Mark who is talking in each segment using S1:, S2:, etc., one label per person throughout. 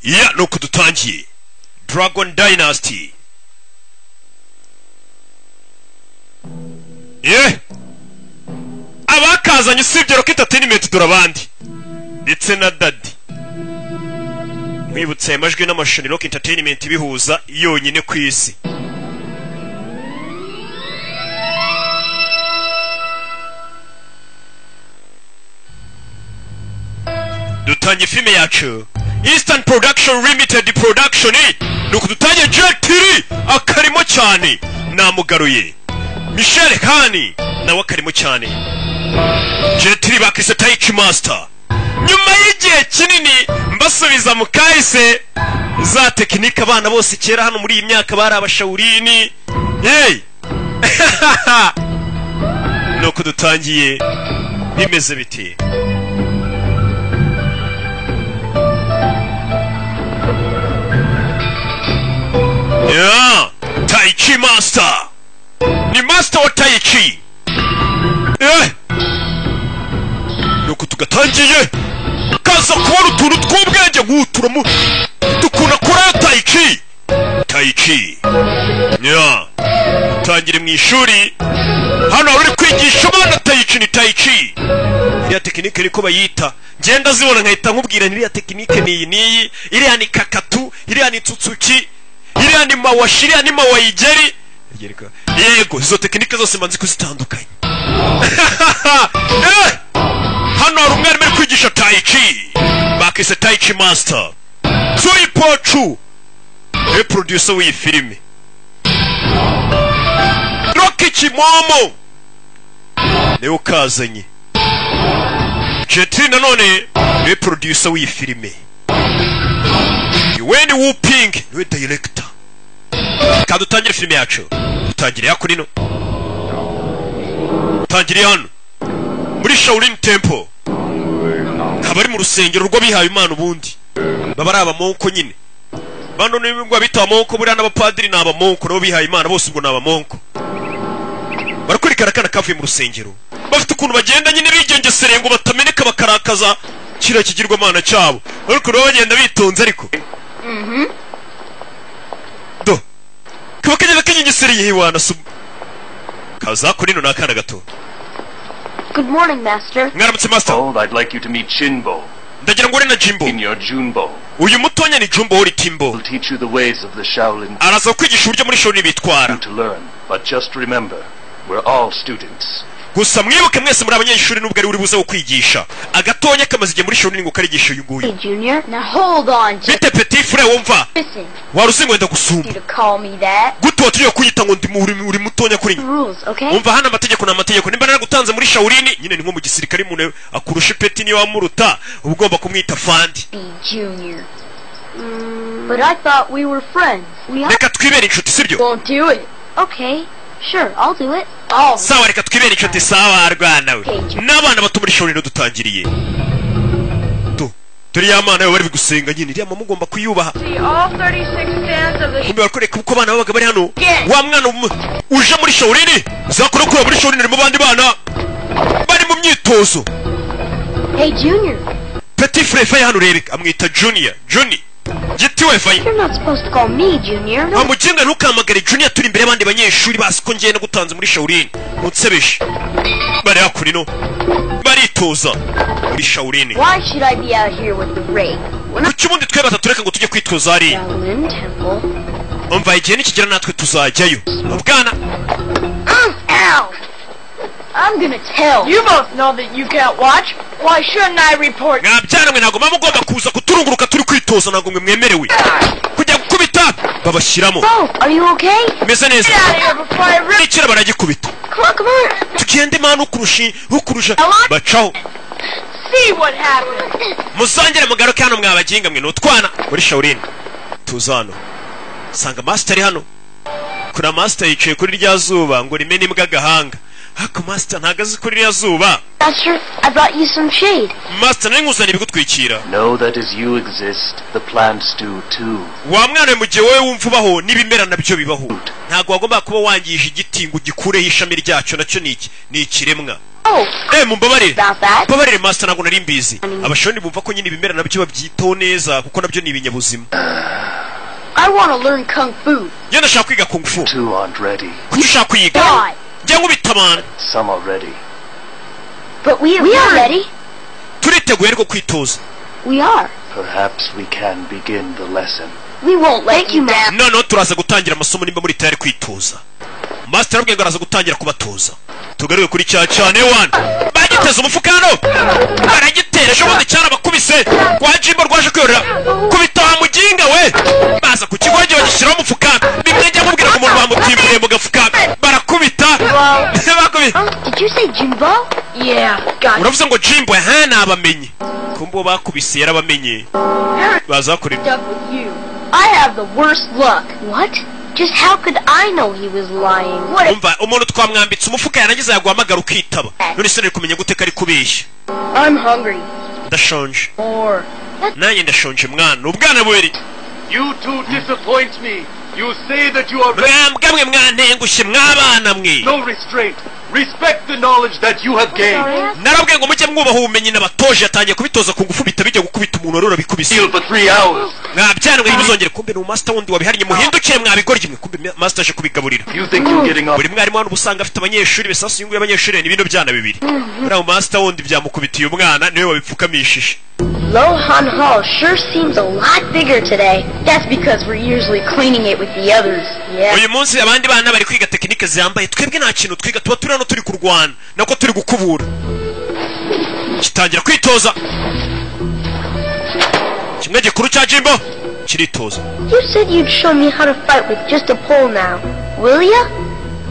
S1: ya nuko dutangiye Dragon Dynasty. Abakazanye usibye Rocket Entertainment durabandi ndetse na Daddy. Mwibutse amajwi n'amashusho Rocket Entertainment bihuza yonyine ku isi. Dutangiye filme yacu Eastern Production Limited Production nuko dutangiye J3 akarimo cyane namugaruye Michel Kani nawe akarimo cyane J3 bakise Taichi Master. Nyuma y'igihe kinini mbasubiza mu kahise za tekinike abana bose kera hano muri iyi myaka bari abashaurini. Hey nuko dutangiye bimeze biti. Yeah, Taichi Master. Ni Master wa Taichi. Nuko tugatangiye kaza kubona utuntu tw'ubwenge nk'uturamu dukuna kora Taichi. Taichi. Yeah. Tangire mu ishuri. Hano uri kwigisha abana Taichi ni Taichi. Iriya tekinike niko bayita. Ngenda zibona nkahita nkubwira iriya tekinike niyi. Iriya ni kakatu, iriya ni tsutsuki. Iriya ni mawashi, iriya ni mawayigeri. Yego, izo tekinike zose manzi kuzitandukanye. Hano hari umwarimu ari kwigisha Taichi. Bakise Taichi Master. Tsuipochu. Producer w'iyi filime. Rocky Kimomo. Niwe ukazanye. J3 nanone niwe producer w'iyi filime. Weni Wuping niwe director. Kadutangire filime yacu. Utangire yako nino. Utangire hano muri Shaolin Temple. Kabari mu rusengero rwo bihaye Imana ubundi. Babari abamonko nyine. Bano nibwo bita abamonko buri n'abapadiri n'abamonko nabo bihaye Imana bose ubwo n'abamonko. Barakurikana kana kavuye mu rusengero. Bafite ukuntu bagenda nyine bigengesere ngo batameneka bakarakaza kira kigirwa Imana cyabo. Ariko rero bagenda bitonze ariko. Do. Kabakagenda kinyengesere yiwana sub. Kaza kuri no nakana gato.
S2: Good morning, Master.
S1: Mwaramutse Master.
S3: Oh, I'd like you to meet Jinbo.
S1: Ndagira ngo uri na Jimbo.
S3: In your Junbo.
S1: Uyu mutonya ni Jumbo uri Timbo.
S3: Will teach you the ways of the Shaolin.
S1: Araza kwigisha uburyo muri Shaolin bitwara.
S3: To learn, but just remember, we're all students.
S1: Gusa mwibuke mwese muri abanyeshuri nubwo ari uri buze kwigisha. Agatonya kamaze igihe muri Shaolin ngo karigisha uyu nguyu.
S2: Hey Junior, now hold on.
S1: Bite petit frère wumva.
S2: Listen.
S1: Waruzi ngwenda gusumba.
S2: You to call me that.
S1: Guto watuye kuyita ngo ndi uri mutonya kuri.
S2: Rules, okay?
S1: Umva hana amategeko n'amategeko nimba naragutanze muri Shaolin nyine ni nko mu gisirikare mune akurusha peti ni wamuruta ugomba kumwita Fandi.
S2: Be Junior. But I thought we were friends.
S1: Reka twibere inshuti sibyo?
S2: Won't do it. Okay. Sure, I'll do it. Oh.
S1: Sawa reka twibere inshuti sawa rwana we. N'abana bato muri Shaolin dutangiriye. Turi yamana yo bari bigusenga nyine iriya mama mugomba kuyubaha. Kumbe bakoreka uko abana babaga bari hano. Wa mwana uje muri Shaolin zakora kuri muri Shaolin mu bandi bana bari mu myitozo.
S2: Hey Junior.
S1: Petit frère hano rero amwita Junior. Johnny. Gitiwe fai.
S2: You're not supposed to call me Junior. No.
S1: Amujenga ntukamagare Junior turi imbere y'abandi banyeshuri basiko ngiye no gutanza muri Shaolin. Mutsebeshe. Bari hakuri no. Baritoza muri Shaolin.
S2: Why should I be out here with the raid?
S1: Kukibundi twe batatureka ngo tujye kwitoza ari.
S2: Shaolin Temple.
S1: Umva igihe nikigera natwe tuzajyayo. Ubwana.
S2: Ow! I'm gonna tell.
S4: You both know that you can't watch. Why shouldn't I report?
S1: Ngabyana mwe nago mama ugomba kuza kuturunguruka turi kwitoza nago mwe mwemerewe. Kujya gukubita babashiramo.
S2: Bo, are you okay?
S1: Meze neza.
S4: Get out of here before I rip.
S1: Ikira baragikubita.
S2: Come on.
S1: Tugende manu ukurusha bacaho.
S4: See what happened.
S1: Muzangere mugaruke hano mwabaginga mwe nutwana muri Shaolin. Tuzano. Sanga master ari hano. Kura master yicaye kuri rya zuba ngo rimene imbwa gahanga. Hako master ntagaze kuri rya zuba.
S2: Master, I brought you some shade.
S1: Master nari nguzanye bigutwikira.
S3: Know that as you exist, the plants do too.
S1: Wa mwana mu gihe wowe wumva baho nibimera nabyo bibaho. Ntago wagomba kuba wangije igiti ngo gikureho ishami ryacyo nacyo ni ikiremwa. mumbabarire
S2: about that.
S1: mumbabarire master ntabwo nari mbizi abashoni bumva ko nyine ibimera nabyo babyitaho neza kuko nabyo ni ibinyabuzima.
S2: I want to learn kung fu.
S1: Njye ndashaka kwiga kung fu.
S3: Two aren't ready.
S1: Kuki ushaka kwiga?
S2: Why?
S1: Njye nkubita abantu.
S3: Some are ready.
S2: But we are ready.
S1: Turiteguye ariko kwitoza.
S2: We are.
S3: Perhaps we can begin the lesson.
S2: We won't let you down.
S1: Noneho turaza gutangira amasomo nimba muri tayari kwitoza. Master arabwiye ngo araza gutangira kubatoza. Tugaruke kuri cya cyane one. Bagiteza umufuka hano. Baragitera ejo bundi cyane bakubise. Kwa Jimbo rwaje kwiyorera. Kubita wa muginga we. Baza ku kigo bagiye bagishyiraho umufuka. Bimwe njya mubwira ko umuntu bamutimbuye mu gafuka. Barakubita.
S2: Did you say Jimbo? Yeah, got it.
S1: Uravuze ngo Jimbo nabamenye. Kumbo bakubise yarabamenye. Baza bakorera.
S2: Stuck with you. I have the worst luck. What? Just how could I know he was lying? What?
S1: Umva umuntu twamwambitse umufuka yarangiza yaguhamagara ukitaba. None se nari kumenya gute kari kubeshya.
S2: I'm hungry.
S1: Ndashonje.
S2: Or
S1: Nanjye ndashonje mwana. Ubwana bubiri.
S5: You two disappoint me. You say that you are
S1: Mwambwa mwe mwantengushye mwabana mwe.
S5: no restraint. Respect the knowledge that you have gained.
S1: Narabwiye ngo mujye mwubaha ubumenyi n'abatoje yatangiye kubitoza ku ngufu bijya gukubita umuntu wari urabikubise.
S5: Heal for 3 hours.
S1: Mwabyanwe ntibizongere kumbe ni master wundi wabihariye muhindukire mwabigorye mwe kumbe master aje kubigaburira.
S5: You think you're getting up?
S1: Buri mwarimu hano ubusanga afite abanyeshuri besasu yunguye abanyeshuri ni bino byana bibiri. Buriya master wundi byamukubitiye umwana niwe wabipfukamishije.
S2: Lohan Hall sure seems a lot bigger today. That's because we're usually cleaning it with the others. Yeah.
S1: Uyu munsi abandi bana bari kwiga tekinike ziyambaye twebwe nta kintu twiga tuba turi hano turi kurwana nako turi gukubura. Kitangira kwitoza. Kimwe gikuru cya Jimbo kiritoza.
S2: You said you'd show me how to fight with just a pole now. Will ya?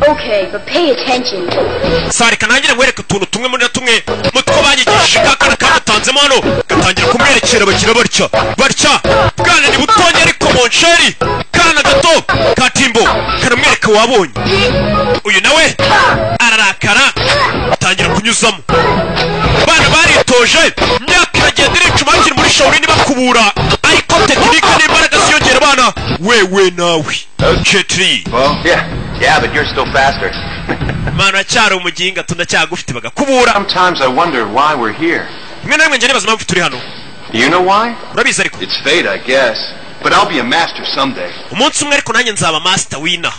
S2: Okay, but pay attention.
S1: Sari kanangire nkwereke utuntu tumwe muri tumwe mutwo banyigishije kakana kamutanzemo hano gatangira kumwerekera bagira barya bwana ni butonye ariko monsheri kana gato katimbo karamwereka wabonye uyu nawe ararakara atangira kunyuzamo bana baritoje myaka iragenda iricuma bakiri muri shawuri bakubura ariko tekinike n'imbaraga ziyongera bana wewe nawe Chetri.
S3: Well, yeah, but you're still faster.
S1: Mana cyaro umuginga tunacyagufite bagakubura.
S3: Sometimes I wonder why we're here.
S1: Mwe namwe nje nibaza mpamvu turi hano.
S3: Do you know why?
S1: Urabizi ariko.
S3: It's fate, I guess. But I'll be a master someday.
S1: Umunsi umwe ariko nanjye nzaba master wina.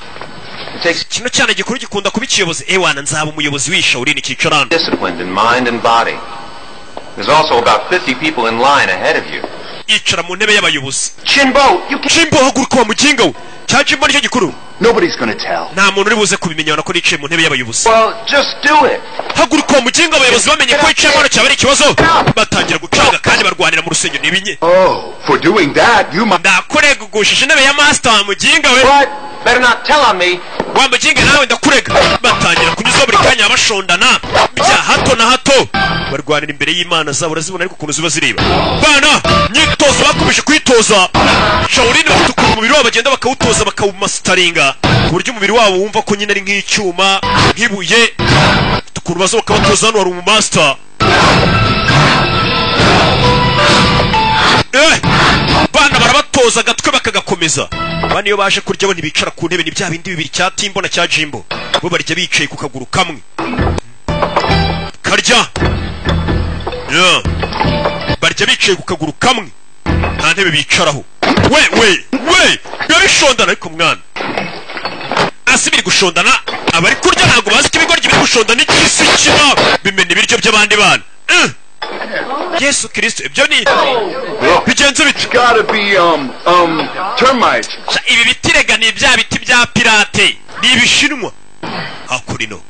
S1: Kino cyane gikuru gikunda kuba ikiyobozi ewana nzaba umuyobozi w'ishawuri ni kicarana.
S3: Disciplined in mind and body. There's also about 50 people in line ahead of you.
S1: Icara mu ntebe y'abayobozi.
S3: Chimbo, you can...
S1: Chimbo haguruka wa muginga we. Cya Chimbo nicyo gikuru.
S3: Nobody's gonna tell.
S1: Nta muntu uri buze kubimenya ko nicaye mu ntebe y'abayobozi.
S3: Well, just do it.
S1: Haguruka wa muginga abayobozi bamenye ko yicaye hano cyaba ari ikibazo. Batangira gucanga kandi barwanira mu rusengero n'ibinye.
S3: Oh, for doing that, you must...
S1: Ndakurega ugushije intebe ya master wa muginga we.
S3: What? Better not tell on me.
S1: Wa muginga nawe ndakurega. Batangira kunyuza buri kanya bashondana. Bya hato na hato. Barwanira imbere y'Imana zabo urazibona ariko ukuntu ziba zireba. Bana nyitozo bakomeje kwitoza. Shawurine bafite ukuntu umubiri wabo bagenda bakawutoza bakawumastaringa. Ku buryo umubiri wabo wumva ko nyine ari nk'icyuma, nk'ibuye. Ukuntu bazo bakabatoza hano wari umumaster. Bana barabatoza agatwe bakagakomeza. Bana iyo baje kurya bo ntibicara ku ntebe ni bya bindi bibiri cya Timbo na cya Jimbo. Bo barya bicaye ku kaguru kamwe. Karya. Barya bicaye ku kaguru kamwe nta ntebe bicaraho. We babishondana ariko mwana asibiri gushondana abari kurya ntabwo bazi ko ibigoryi biri gushondana n'ikisi kina bimena ibiryo by'abandi bana. Yesu Kristo ibyo ni bigenze bite?
S3: Gotta be termites.
S1: Ibi bitirega ni bya biti bya pirate ni ibishinwa hakurino.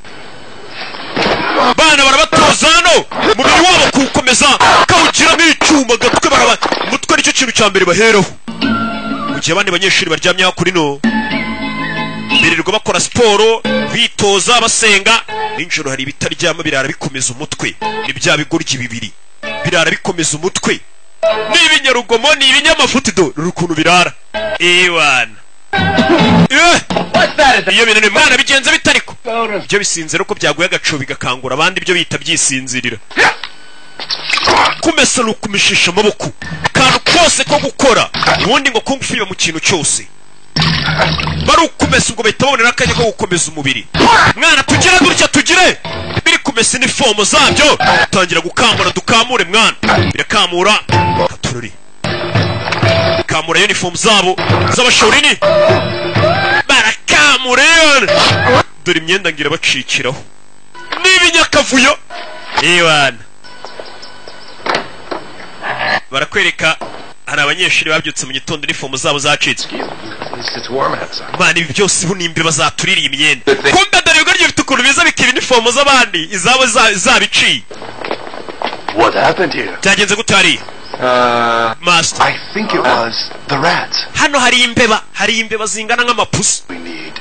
S1: Bana barabatoza hano mubiri wabo kuwukomeza kawugira n'icyuma gatwe baraba umutwe nicyo kintu cya mbere baheraho. Mu gihe abandi banyeshuri baryamye hakurino birirwa bakora siporo bitoza basenga ninjoro hari ibitaryama birara bikomeza umutwe ni bya bigoryi bibiri birara bikomeza umutwe ni ibinyarugomo ni ibinyamafutido rukuntu birara ewana. Iyo bintu mwana bigenze bitariko ibyo bisinzira uko byaguye agacu bigakangura abandi ibyo bita byisinzirira. Kumesa nukumishisha amaboko kantu kose ko gukora ubundi ngo kung fu mu kintu cyose bari ukumesa ubwo bahita babonera akanya ko gukomeza umubiri. Mwana tugire gutya tugire biri kumesa inifomo zabyo tangira gukamura dukamure mwana birakamura katururi kamura uniform zabo z'abashorini barakamura dore imyenda ngira bacikiraho n'ibinyakavuyo ewana barakwereka hari abanyeshuri babyutse mu gitondo uniform zabo zacitse. Mani ibi byose bunimbe bazatuririye imyenda kumbe dore ubwo ryo bitukuru biza bikiba uniform z'abandi izabo zabiciye.
S5: What happened here?
S1: Byagenze gutari Master,
S5: I think it was the rats.
S1: Hano hari imbeba zingana nk'amapusi.
S5: We need.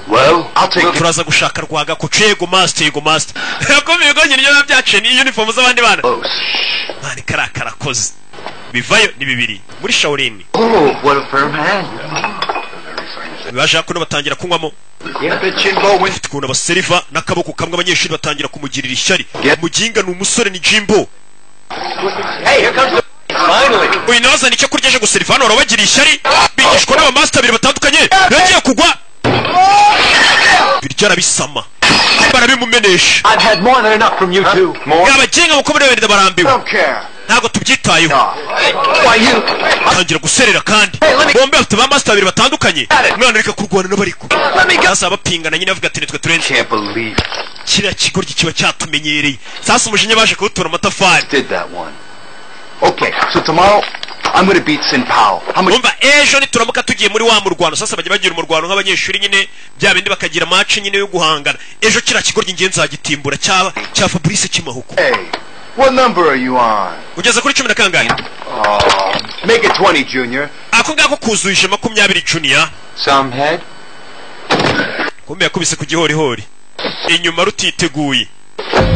S5: Well, I'll take it.
S1: Turaza gushaka rwaga ko cego master yakomeye gonye niyo byace ni uniform z'abandi bana. Mani karakoze bivayo ni bibiri muri Shaolin.
S3: Oh, what a firm hand.
S1: Bashaka kuno batangira kunywamo. Tukuna baseriva nakaboko kamwe abanyeshuri batangira kumugirira ishyari. Muginga ni umusore ni Jimbo.
S3: Hey, here comes the finally.
S1: Uyu naza nicyo kuryaje guseriva hano arabagira ishyari bigishwa n'aba master babiri batandukanye yagiye kugwa. Biryara bisama. Barabimumenesha.
S3: I've had more than enough from you two. More?
S1: Yabagenga uko bari benda barambiwe. Ntago tubyitayeho.
S3: Why you?
S1: Tangira guserera kandi. Bombe bafite ba master babiri batandukanye. Mwana reka kurwana n'abariko. Sasa bapingana nyine avuga ati nitwe turenze.
S3: Can't believe.
S1: Kira kigoryi kiba cyatumenyereye. Sasa umujinya baje kuwutura amatafari.
S5: Did that one. Okay, so tomorrow I'm going to beat Sin Pao.
S1: Umva ejo nituramuka tugiye muri wa murwano sasa bajya bagira umurwano nk'abanyeshuri nyine bya bindi bakagira match nyine yo guhangana. Ejo kira kigoryi ngenzi agitimbura cya Fabrice Kimahuko.
S5: Hey, what number are you on?
S1: Ugeze kuri 10 na kangahe?
S5: Make it 20, Junior.
S1: Ako ngako kuzuje 20 Junior.
S3: Some head.
S1: Kumbe yakubise ku gihorihori. Inyuma rutiteguye.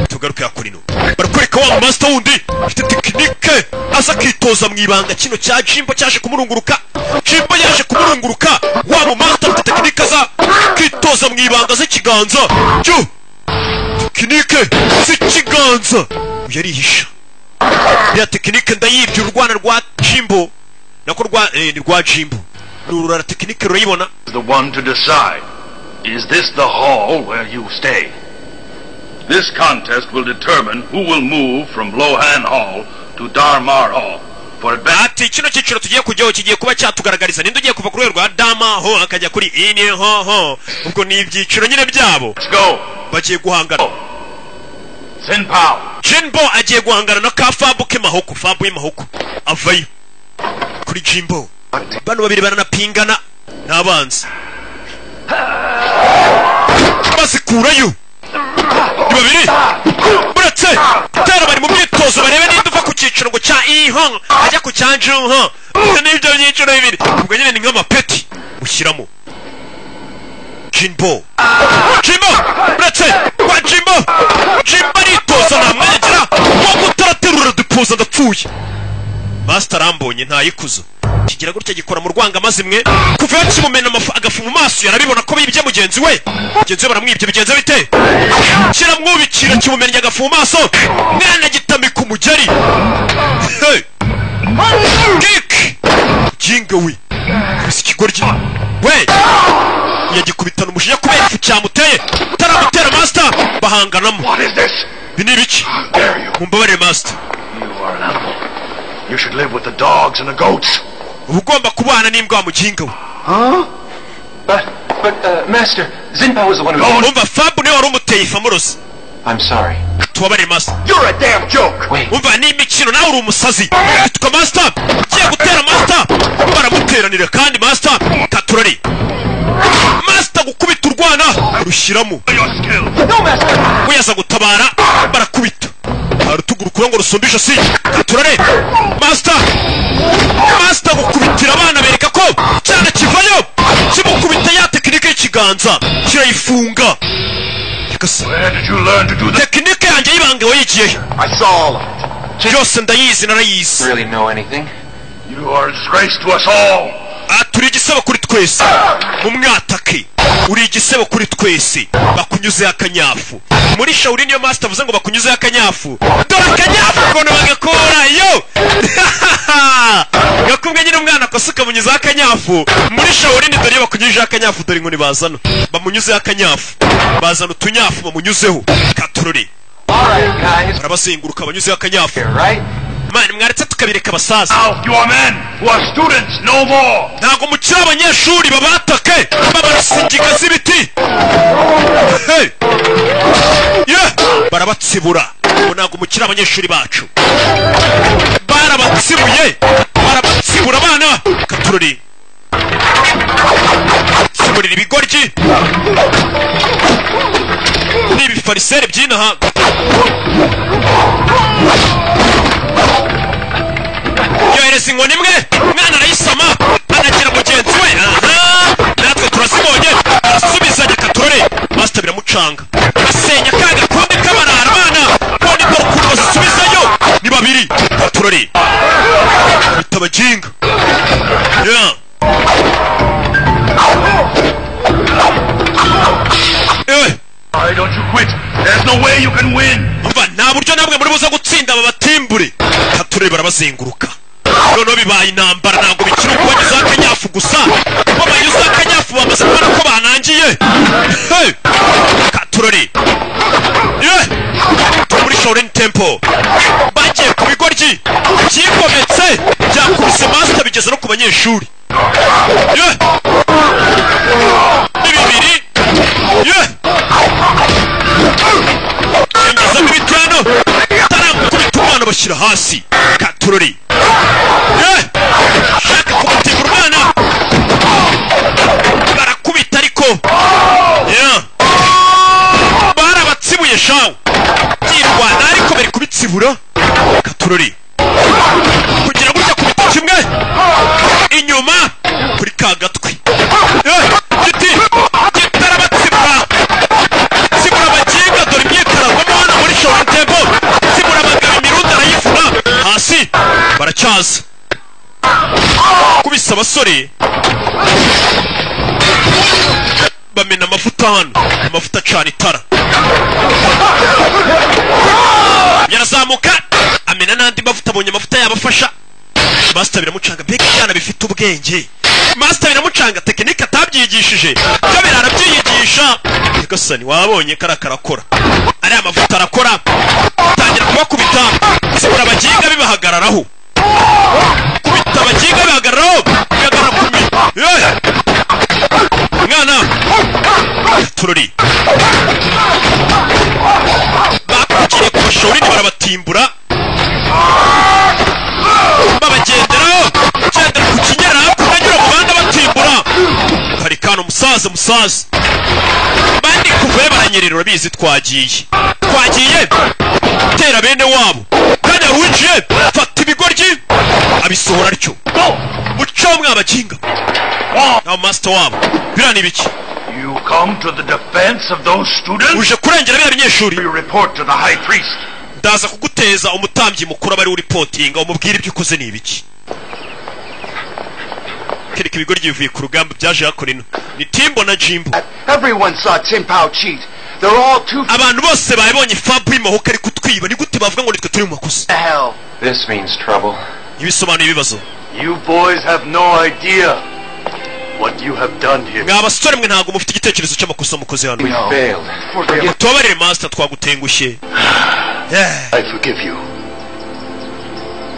S1: Tugaruke yakurino. Barakwereka wa master wundi afite tekinike asa kitoza mwibanga kino cya Jimbo cyaje kumurunguruka. Jimbo yaje kumurunguruka. Wa mu master afite tekinike za kitoza mwibanga z'ikiganza. Cyo. Tekinike z'ikiganza. Uyarihisha. Ya tekinike ndayibye urwana rwa Jimbo. Nako rwa Jimbo. Nurura tekinike rurayibona.
S5: The one to decide. Is this the hall where you stay? This contest will determine who will move from Lohan Hall to Darmar Hall. For
S1: ati kino cyiciro tugiye kujyaho kigiye kuba cyatugaragariza ninde ugiye kuva ku rwego rwa Darmar Hall akajya kuri Ini Hall. Ubwo ni ibyiciro nyine byabo.
S5: Let's go.
S1: Bagiye guhangana.
S5: Sin Pao.
S1: Jimbo agiye guhangana na ka Fabu Kimahoko. Fabu y'Imahoko avayo kuri Jimbo. Bano babiri baranapingana n'abanzi. Bazikurayo babiri buretse tera bari mu myitozo barebe ninde uva ku cyiciro ngo cya Ihong ajya ku cya Junho n'ibyo byiciro bibiri ubwo nyine ni nk'amapeti ushyiramo Jimbo buretse kwa Jimbo aritoza namwegera wo gutaraterura dupoza ndapfuye master arambonye ntayikuzo kigira gutya gikora mu rwanga mazimwe kuva yakimumena agafu mu maso yarabibona ko bibye mugenzi we baramwibye bigenze bite kiramwubikira kimumenya agafu mu maso mwana gitamika umugeri kick jinga we sikigoryi we yagikubitana umujinya kubera ifu cyamuteye taramutera master bahanganamo.
S5: What is this?
S1: Binibiki mumbabare master.
S5: You are an animal. You should live with the dogs and the goats.
S1: Ugomba kubana n'imbwa muginga we.
S3: Huh? But Master, Zinpa was the one who...
S1: Umva Fabu niwe wari umuteye ifamurozi.
S3: I'm sorry.
S1: Tubabare master.
S5: You're a damn joke.
S3: Wait.
S1: Umva ni imikino nawe uri umusazi. Tuka master. Kiye gutera master. Baramuteranira kandi master taturari. Master gukubita urwana rushyiramo.
S5: No, Master.
S1: Uyaza gutabara barakubita. Arutuguru kurango rusumbisha si. Taturare. Master gukubitira abana bereka ko cyane kivayo. Kimukubita ya tekinike y'ikiganza kirayifunga.
S5: Where did you learn to do that?
S1: Tekinike yanjye yibange wayigiye.
S5: I saw all of it.
S1: Byose ndayizi narayizi.
S3: Really know anything?
S5: You are a disgrace to us all.
S1: Turi igisebo kuri twese. Mu mwatake uri igisebo kuri twese. Bakunyuze akanyafu. Muri Shaolin niyo master avuze ngo bakunyuze akanyafu. Dore akanyafu kono bagakora yo. Yakubwe nyine umwana kosuka munyuze akanyafu. akanyafu muri Shaolin. Dore bakunyujeho akanyafu, dore inkoni bazana bamunyuzeho akanyafu, bazana utunyafu bamunyuzeho. Katurori barabazenguruka banyuzeho akanyafu. Mani mwaretse tukabireka abasaza.
S5: Your men who are students no more.
S1: Ntago mukira abanyeshuri babatake babarasingika z'ibiti. Hey, yeah, barabatsibura. Ntago mukira abanyeshuri bacu, barabatsibuye, barabatsibura abana. Katurori tsiburira ibigoryi n'ibifariseri by'inaha. Yohereza inkoni imwe, umwana arayisama anagira mugenzi we. Natwe turazibonye, arasubizanya. Katurore Master biramucanga, asenya kaga kundi kabarara abana kundi dore ukuntu bazisubizayo ni babiri. Katurore bitabajinga. Yeah.
S5: Why don't you quit? There's no way you can win.
S1: Umva nta buryo namwe muri buza gutsinda aba batimbure. Katurore barabazenguruka. Noneho bibaye intambara, ntabwo bikiri ukubanyuza akanyafu gusa, kuko banyuza akanyafu bamaze kubona ko banangiye. Hey, Katurori muri Shaolin Temple bagiye ku bigoryi byigometse byakubise Master bigeze no ku banyeshuri. Ni bibiri. Yongeza ibitano taramukubita umwana bashyira hasi. Katurori shaka kumutibura umwana, barakubita ariko barabatsibuye shawo byirwana, ariko bari kubitsibura. Katurori kugira gutya kubita kimwe inyuma kuri ka gatwi giti gitarabatsibura. Tsibura abaginga, dore imyikaragwamo hano muri Shaolin Temple. Tsibura abagabo imirundi arayivuna hasi, baracyaza kubisa abasore bamena amavuta hano, amavuta acana itara. Yarazamuka amena n'andi mavuta, abonye amavuta yabafasha. Master biramucanga, mbega ibyana bifite ubwenge. Master biramucanga, tekinike atabyigishije byo birarabyiyigisha. Gasani wabonye karakora ariya amavuta arakora, tangira kubakubita. Tsibura abaginga bibahagararaho, kubita abaginga bihagararaho, bihagarara kumi. Mwana Katurori bakugiriye ku Shaolin barabatimbura, babagenderaho gendera ku kinyera kunanyura mu banda batimbura. Hari kano musaza bandi kuvayo baranyerera, urabizi twagiye tera bene wabo. Kandi winjiye fata ibigoryi abisohora atyo mucaho mwabaginga. Now Master wabo birani biki?
S5: You come to the defense of those students?
S1: Uje kurengera bya banyeshuri.
S5: You report to the high priest.
S1: Ndaza kuguteza umutambyi mukuru bari uripotinga umubwire ibyo ukoze ni ibiki. Kereka ibigoryi bivuye ku rugamba byaje hakorino ni Timbo na Jimbo.
S6: Everyone saw Tin Pao cheat. They're all too.
S1: Abantu bose babonye Fabri Mahoka ari kutwiba, ni gute bavuga ngo nitwe turi mu makosa?
S6: Hell.
S3: This means trouble.
S1: Ibisobanuye ibibazo.
S5: You boys have no idea what you have done here.
S1: Mwabasore mwe ntago mufite igitekerezo cy'amakosa mukoze hano.
S3: We failed.
S1: Tubabarire Master, twagutengushye.
S5: I forgive you.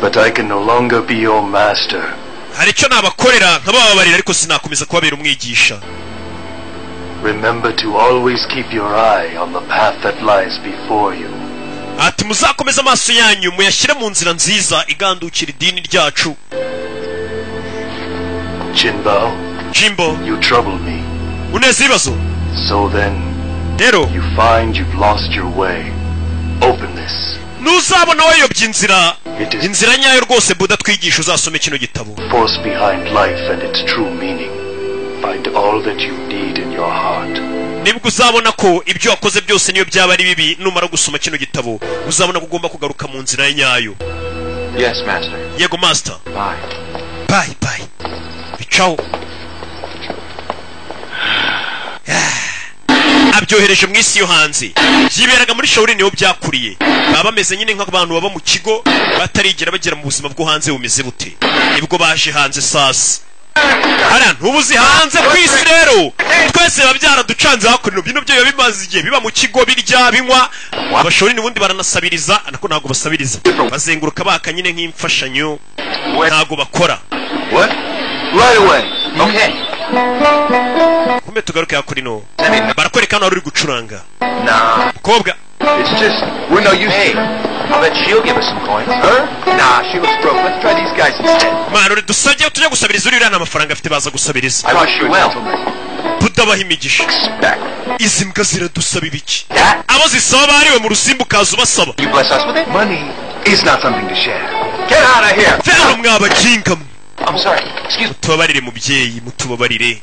S5: But I can no longer be your master.
S1: Hari icyo nabakorera nkabababarira, ariko sinakomeza kubabera umwigisha.
S5: Remember to always keep your eye on the path that lies before you.
S1: Ati muzakomeza amaso yanyu muyashyire mu nzira nziza igandukira idini ryacu. Jimbo,
S5: you trouble me.
S1: Uneze ibibazo.
S5: So then,
S1: rero
S5: you find you've lost your way. Open this.
S1: Nuzabona wayobye inzira nyayo rwose. Buda twigisha uzasome kino gitabo.
S5: Force behind life and its true meaning. Find all that you need in your heart.
S1: Nibwo uzabona ko ibyo wakoze byose niyo byaba ari bibi, numara gusoma kino gitabo uzabona ko ugomba kugaruka mu nzira nyayo.
S3: Yes, Master.
S1: Yego Master. Bye. Bicaho. Abyohereje mu isi yo hanze. Byiberaga muri Shaolin niho byakuriye. Baba bameze nyine nk'abantu baba mu kigo batarigera bagera mu buzima bwo hanze bumeze bute. Nibwo baje hanze sasa. hariya ntubuzi hanze ku isi rero twese biba byaraducanze hakuno bino byo biba bimaze igihe biba mu kigo birya binywa abashori n'ubundi baranasabiriza ariko ntabwo basabiriza bazenguruka baka nyine nk'imfashanyo ntabwo bakora
S6: Right away.
S3: Okay.
S1: kumbe tugaruke hakurino barakwereka hano uri gucuranga
S3: Nah.
S1: mukobwa
S6: It's just, we're no use
S3: Hey,
S6: to
S3: I'll bet she'll give us some coins.
S6: her. Nah, she looks broke. Let's try these guys instead.
S1: mwana uri dusabye tujya gusabiriza uriya nta mafaranga afite baza gusabiriza
S3: I wish you will.
S1: tudabaha imigisha
S6: Back.
S1: izi mbwa ziradusaba ibiki
S3: That?
S1: abo zisaba bariwe mu rusimbu ukaza ubasaba
S3: You bless us with it?
S6: Money is not something to share. Get out of here.
S1: vero mwabaginga mwe
S3: I'm sorry. Excuse me.
S1: mutubabarire mubyeyi mutubabarire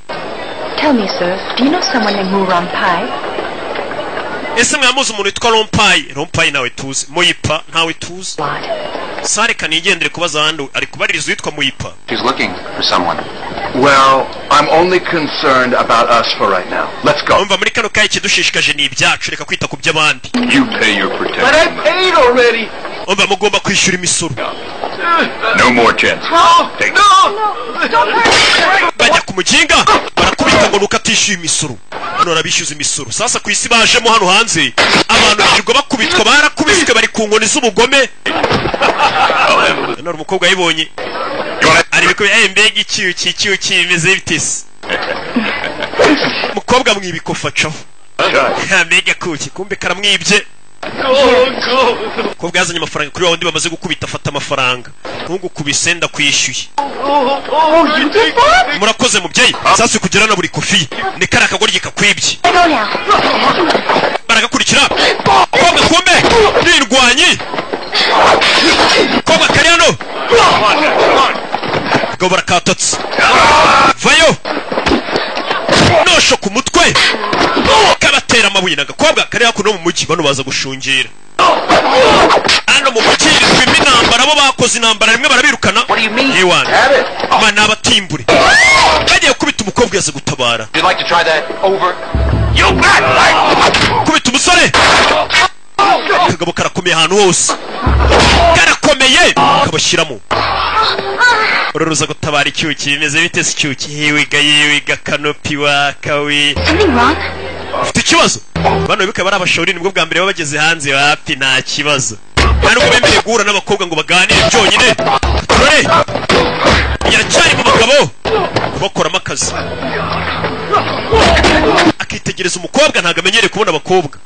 S7: Tell me, sir, do you know someone named Muron Pai?
S1: ese mwamuzi umuntu witwa rompayi nawe tuzi muyipa ntawe tuzi
S7: What?
S1: sare kanigendere kubaza ahandi ari kubaririza uwitwa muyipa
S3: She's looking for someone.
S6: Well, I'm only concerned about us for right now. Let's go.
S1: umva muri kano kayi ikidushishikaje ni ibyacu reka kwita ku by'abandi
S5: You pay your
S6: But I
S5: protection.
S6: paid already.
S1: umva mugomba kwishyura imisoro
S5: No more chance.
S6: No,
S5: Take
S1: bajya ku muginga barakubita ngo nuko atishyuye imisoro hano barabishyuza imisoro sasa ku isi bajemo hano hanze abantu birirwa bakubitwa barakubiswe bari ku nkoni z'ubugome none umukobwa yayibonye ari bikubye mbega icyuki bimeze bitese umukobwa mwibikofa caho mbega kuki kumbe karamwibye umukobwa yazanye amafaranga kuri wa wundi bamaze gukubita afata amafaranga ntugukubise ndakwishyuye murakoze mubyeyi sasa kugera na buri kofi ni kari akagoryi kakwibye
S2: I go now.
S1: baragakurikira kobwa kumbe nirwanyi kobwa kari hano bagabo barakatatse vayo nosho ku mutwe kabatera amabuye n'agakobwa kari hakuno mu mujyi bano baza gushungera hano mu mujyi irimwo intambara bo bakoze intambara rimwe barabirukana
S3: What do you mean?
S1: yewana
S6: Have it.
S1: mana abatimbure bagiye kubita umukobwa yaza gutabara
S3: Would you like to try that over?
S5: You bet!
S1: kubita umusore akagabo karakomeye ahantu hose karakomeye kabashyiramo ururuza gutabara icyuki bimeze bite se icyuki yewiga kanopi wakawi
S2: Something wrong?
S1: ufite ikibazo bano bibuke bari abashori nibwo bwa mbere baba bageze hanze hafi nta kibazo nta nubwo bemerewe guhura n'abakobwa ngo baganire byonyine turore yaracyari mu bagabo kubakoramo akazi akitegereza umukobwa ntabwo amenyereye kubona abakobwa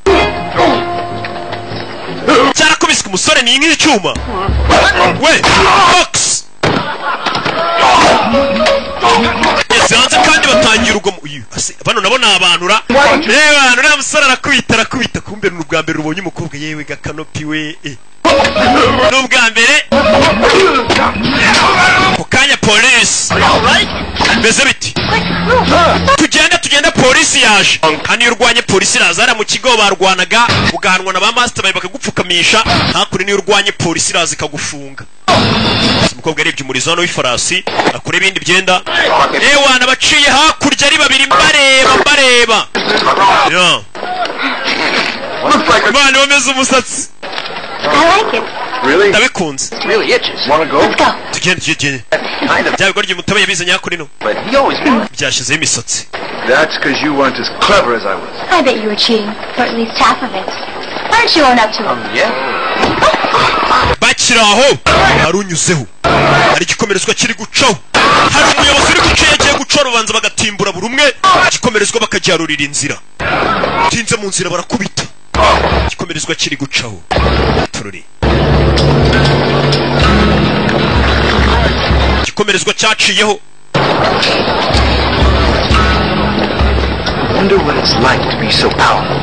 S1: cyarakubiswe umusore ni nk'icyuma we box yese hanze kandi batangira urugomo bano nabo ni abantu reba uriya musore arakubita kumbe ni ubwa mbere rubonye umukobwa yewe gakanopi we ni ubwa mbere ku kanya polisi beze biti tugenda polisi yaje hano iyo urwanye polisi iraza hariya mu kigo barwanaga ugahanwa na ba mastermind bakagupfukamisha hakuno niyo urwanye polisi iraza ikagufunga umukobwa yarebye umurizo hano w'ifarasi akora ibindi byenda ewana baciye hakurya ari babiri mbareba imana bameze umusatsi
S2: I like it.
S6: Really?
S1: ndabikunze
S3: It really itches.
S6: Wanna go?
S2: Let's go.
S1: tugende
S3: Kind of.
S1: bya bigoryi mutaba yabizanye hakuno
S3: But he always knew.
S1: byashyizeho imisatsi
S6: That's because you weren't as clever as I was.
S2: I bet you were cheating, or at least half of it. Why don't you own up to it?
S3: Yeah.
S1: bakiri aho hari unyuzeho hari igikomerezwa kiri gucaho hari umuyobozi uri guca yagiye guca rubanza bagatimbura buri umwe igikomerezwa bakagiharurira inzira utinze mu nzira barakubita igikomerezwa kiri gucaho tururi igikomerezwa cyaciyeho
S6: I wonder what it's like to be so powerful.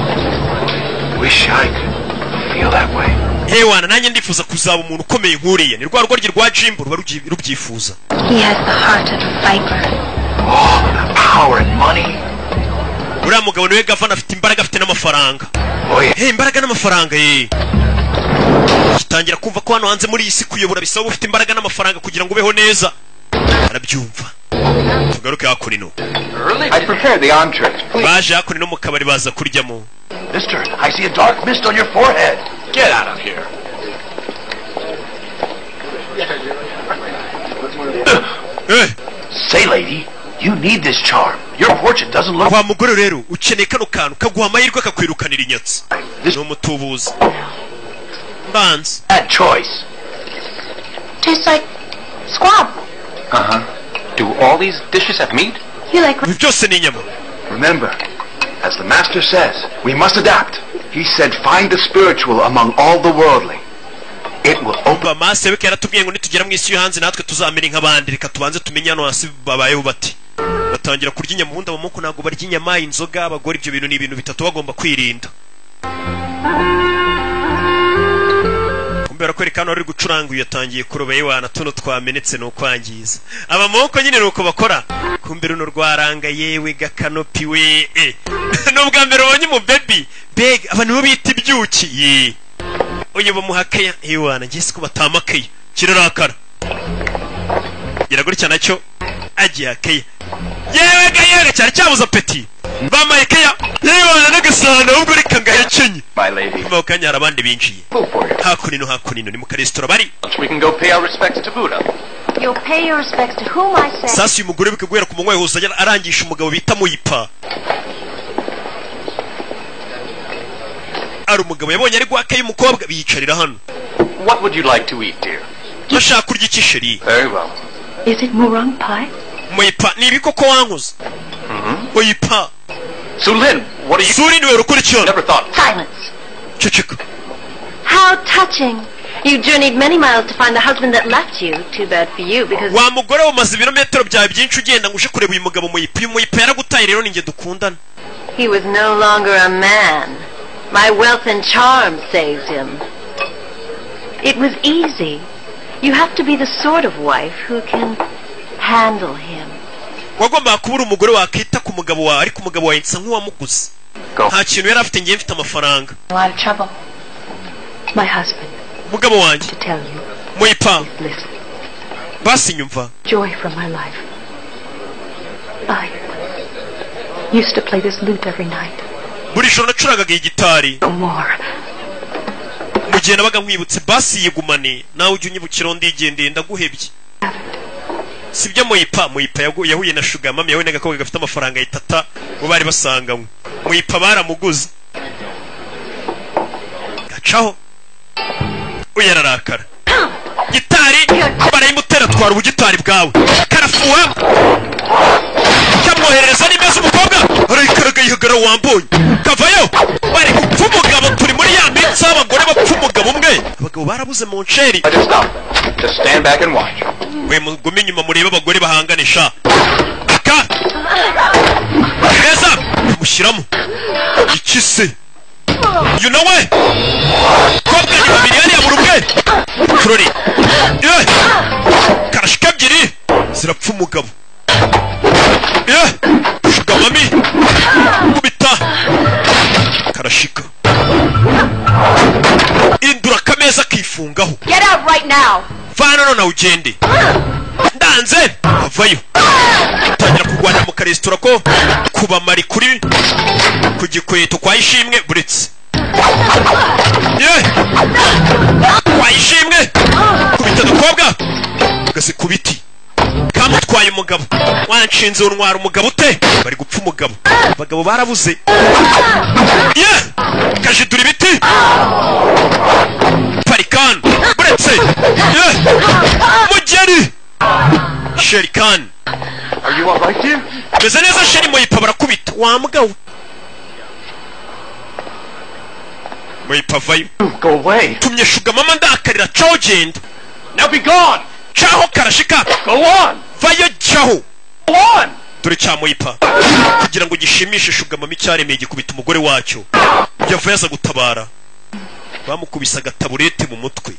S6: Wish I could feel that way.
S1: hewana nanjye ndifuza kuzaba umuntu ukomeye nk'uriya ni rwa rugoryi rwa jimbo ruba rubyifuza
S7: He has the heart of a viper.
S6: Oh, the power and money.
S1: uriya mugabo niwe gavana afite imbaraga afite n'amafaranga
S6: Oh, yeah.
S1: imbaraga n'amafaranga gitangira kumva ko hano hanze muri iyi si kuyobora bisaba ufite imbaraga n'amafaranga kugira ngo ubeho neza arabyumva tugaruke hakurino
S6: I prepared the entrees. Please.
S1: baje hakurino mu kabari baza kuryamo
S6: Mister, I see a dark mist on your forehead.
S5: Get out of here.
S6: Say, lady, you need this charm. Your portrait doesn't look...
S1: Wa mugore rero ukeneye kano kantu kaguha amahirwe kakwirukanira inyatsi.
S6: This
S1: No mutubuzi. Dance.
S6: bad choice.
S2: Tastes like squab.
S3: Do all these dishes have meat?
S2: You like
S1: Ibi byose ni inyama.
S6: Remember, as the master says, we must adapt. He said, find the spiritual among all the worldly. It will open...
S1: Umva master weke yaratubwiye ngo nitugera mu isi yo hanze natwe tuzamera nk'abandi. Reka tubanze tumenye hano hasi babayeho bati. Batangira kurya inyama ubundi abamoko ntabwo barya inyama, inzoga, abagore, ibyo bintu ni ibintu bitatu bagomba kwirinda. Kumbera ko reka hano ari gucuranga uyu yatangiye kuroba yewana tuno twamenetse no kwangiza. Abamoko nyine nuko bakora. Kumbera uno rwaranga yewe gakanopi we. Nubwa mbere wonye mu baby. Beg abantu bo bita ibyuki. Ye. Oye bamuhakeya yewana ngise ko batamakeya. Kirarakara. Giraguricya nacyo agiye akeya. Yewe cyari cyabuza peti. Bamaye keya. Yewana nagasana ubwo reka ngahekenye.
S3: My lady.
S1: Mukanya arabandi binjiye.
S3: Go for it.
S1: Hakunino ni mu restaurant bari.
S3: We can go pay our respects to Buddha.
S2: You'll pay your respects to whom I say.
S1: Sasa uyu mugore bikagwera ku munwa yose arangisha umugabo bita Muyipa. Ari umugabo yabonye ari gwakaye umukobwa biyicarira hano.
S3: What would you like to eat, dear?
S1: Ndashaka kurya ikisheri.
S3: Very well.
S7: Is it murang pie?
S1: Muyipa ni ibikoko wankoze. Muyipa.
S3: Sulin, what are you...
S1: Suri niwe rukurikirana.
S3: Never thought.
S2: Silence.
S1: Ceceka.
S2: How touching. You journeyed many miles to find the husband that left you. Too bad for you, because...
S1: Wa mugore umaze ibirometero byawe byinshi ugenda ngo uje kureba uyu mugabo Muyipa. Uyu Muyipa yaragutaye rero ninjye dukundana.
S2: He was no longer a man. My wealth and charm saved him. It was easy. You have to be the sort of wife who can handle him.
S1: Wagomba kubura umugore wakita ku mugabo wawe ariko umugabo wawe nsa nk'uwamuguze. Nta kintu yari afite ngiye mfite amafaranga.
S7: A lot of trouble. My husband,
S1: Umugabo wanjye
S7: to tell you,
S1: Muyipa.
S7: listen,
S1: Basi nyumva.
S7: joy from my life. I used to play this lute every night.
S1: Buri joro nacuragaga igitari.
S7: No more.
S1: Mu gihe nabaga nkwibutse basi yigumane nawe ujye unyibukira ndigendeye ndaguhebye. Sibyo Muyipa yahuye na Sugar Mama yahuye n'agakobwa gafite amafaranga itata bo bari basanganywe. Muyipa baramuguze. Gacaho. Uyararakara. Gitari barayimutera twara ubugitari bwawe. Karafuwa. Cyamwoherereza n'imeze umukobwa. Arayikaraga yihagara wambonye. Kavayo. Bari gupfa umugabo turi muri ya minsi abagore bapfa umugabo umwe. Abagabo barabuze mu nsheri.
S3: Just stop. Just stand back and watch.
S1: We mugume inyuma murebe abagore bahanganisha. Aka. Neza. Mushyiramo. Iki se? You know what? Kobwa ni babiri hariya mu rumwe. Kurori. Karashika ebyiri zirapfa umugabo. Sugar Mami. Kubita. Karashika. Indura kameza kifungaho.
S2: Get out right now.
S1: Vana none ugende. Ndanze. Avayo. Tangira kurwana mu restaurant ko kuba mari kuri ku gikweto kwa Ishimwe buretse. Kwa Ishimwe. Kubita dukobwa. Gase kubiti. Kamutwaye umugabo. Wanshinze unwara umugabo ute? Bari gupfa umugabo. Abagabo barabuze. Kajidura ibiti. Parikan. Buretse. Mugeri. Sherikan.
S3: Are you all right, dear?
S1: Meze neza Sheri Muyipa barakubita. Wa mugabo. Muyipa vayo.
S3: Go away.
S1: Tumye Sugar Mama ndakarira caho genda.
S3: Now be gone.
S1: Caho karashika.
S3: Go on.
S1: Vayo caho.
S3: Go on.
S1: Dore cya Muyipa kugira ngo gishimishe Sugar Mama icyaremeye gikubita umugore wacyo. Yavuye aza gutabara. Bamukubisa agataburete mu mutwe.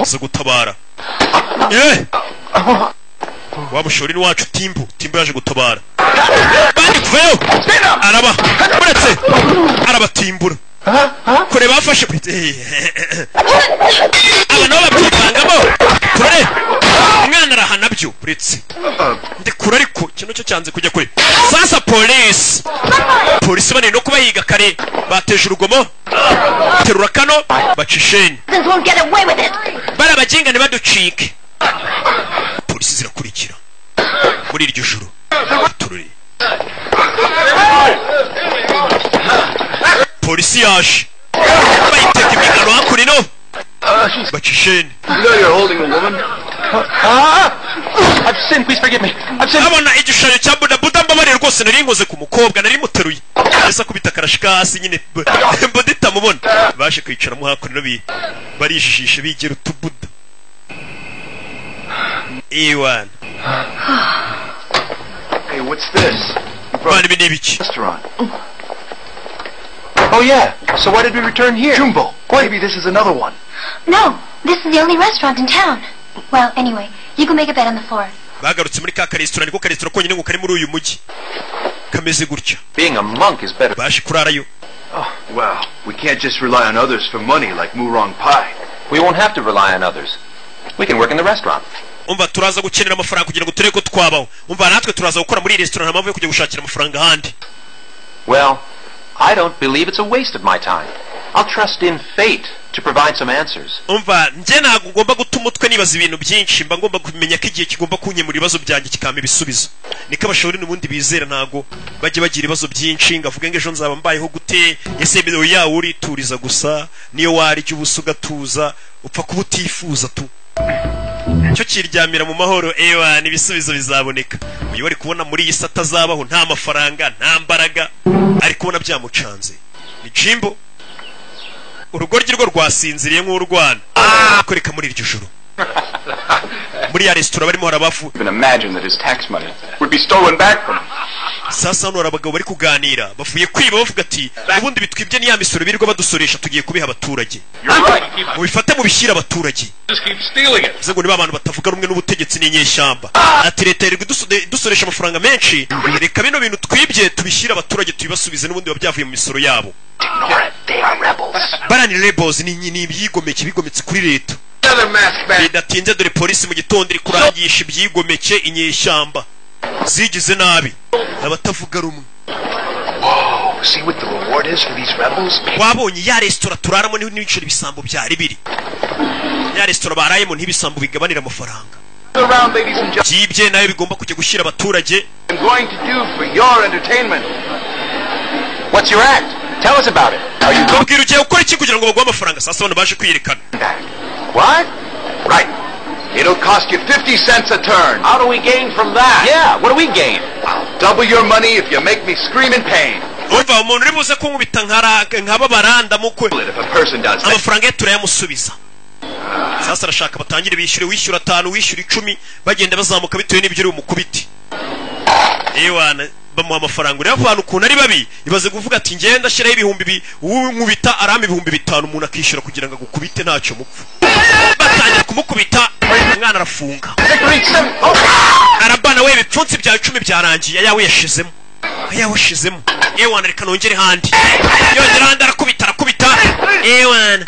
S1: Aza gutabara. Wamushorini wacu Timbo yaje gutabara. Bandi kuvayo. Araba. Buretse. Arabatimbura. Kure bafashe. Aba nabo babyivangamo. Kure. Umwana arahanabyo buretse. Ndikura ariko kino cyo cyanze kujya kure. Sasa polisi bane no kubahiga kare bateje urugomo. Terura kano bacisheni.
S2: Won't get away with it.
S1: Barabajinga ne baducike. Polisi zirakurikira. muri iryo joro tururi polisi yaje bayiteka imigano hakurino bacisheni abona igishushanyo cya budabuda mbabarire rwose nari nkoze ku mukobwa nari muteruye ese akubita akarashika hasi nyine buda itamubona baje kwicaramo hakurino barijijishe bigera utubuda Ewan.
S6: Hey, what's this?
S1: Restaurant.
S3: Oh yeah, so why did we return here?
S6: Jumbo, maybe this is another one.
S8: No, this is the only restaurant in town. Well, anyway, you can make a bed on the floor.
S1: Bagarutse muri ka restaurant niko restaurant konyine ngo kari muri uyu mujyi. Kameze gutya.
S3: Being a monk is better.
S1: Baje kurarayo.
S6: Oh, well, we can't just rely on others for money like Murong Pai.
S3: We won't have to rely on others. We can work in the restaurant.
S1: Umva turaza gukenera amafaranga kugira ngo tureko twabaho. Umva natwe turaza gukora muri restaurant mpamvu yo kujya gushakira amafaranga handi.
S3: Well, I don't believe it's a waste of my time. I'll trust in fate to provide some answers.
S1: Umva nje ntabwo ngomba gutuma utwe nibaza ibintu byinshi mba ngomba kumenya ko igihe kigomba kunyemura ibibazo byanjye kikamba ibisubizo. Niko abashobora n'ubundi bizera ntago bajye bagira ibibazo byinshi ngavuga ngo ejo nzaba mbayeho gute ese bido yawe urituriza gusa niyo wari cyo ubusuga tuza upfa kuba utifuza tu. Cyo kiryamira mu mahoro ewa n'ibisubizo bizaboneka. Uyu wari kubona muri iyi sata zabaho nta mafaranga nta mbaraga ari kubona byamucanze. Ni Jimbo urugoryi rwo rwasinziriye nk'urwana akoreka muri iryo joro muri ya restaurant barimo harabafu.
S6: Even imagine that his tax money would be stolen back from him.
S1: Sasa hano abagabo bari kuganira bavuye kwiba bavuga ati ubundi bitwibye ni ya misoro birirwa badusoresha tugiye kubiha abaturage mubifate mu bishyira abaturage zego niba abantu batavuga rumwe n'ubutegetsi n'inyeshyamba ati leta irirwa dusoresha amafaranga menshi reka bino bintu twibye tubishyira abaturage tubibasubize n'ubundi babyavuye mu misoro yabo. Barani rebels ni ibyigomeke bigometse kuri leta bidatinze dore polisi mu gitondo iri kurangisha ibyigomeke inyeshyamba zigize nabi abatavuga rumwe.
S6: Whoa, see what the reward is for these rebels?
S1: Wabonye ya restaurant turaramo n'ibiciro bisambo byari biri. Ya restaurant barayemo ntibisambo bigabanira amafaranga.
S6: Around, ladies and gentlemen.
S1: Byibye nayo bigomba kujya gushyira abaturage.
S6: I'm going to do for your entertainment.
S3: What's your act? Tell us about it.
S1: Are you going to ugiye ukora iki kugira ngo bagwe amafaranga sasa bano baje kwiyerekana?
S3: What?
S6: Right. It'll cost you 50 cents a turn.
S3: How do we gain from that? Yeah, what do we gain?
S6: I'll double your money if you make me scream in pain.
S1: Umva umuntu uri buze kunkubita nkaba baranda mukwe.
S6: If a person does that.
S1: Amafaranga ye turayamusubiza. Sasa arashaka batangire bishyure wishyura 5 wishyura 10 bagenda bazamuka bitewe n'ibyo uri umukubiti. Ewana bamuha amafaranga uri avana ukuntu ari babi ibaze kuvuga ati ngenda shiraho ibihumbi unkubita arama ibihumbi 5 umuntu akishyura kugira ngo agukubite ntacyo mupfu. Batangira kumukubita umwana arafunga. Arabana we bipfunsi bya 10 byarangiye yawe yashizemo. Ayawe shizemo. Ewana reka nongere handi. Yongera handi arakubita. Ewana.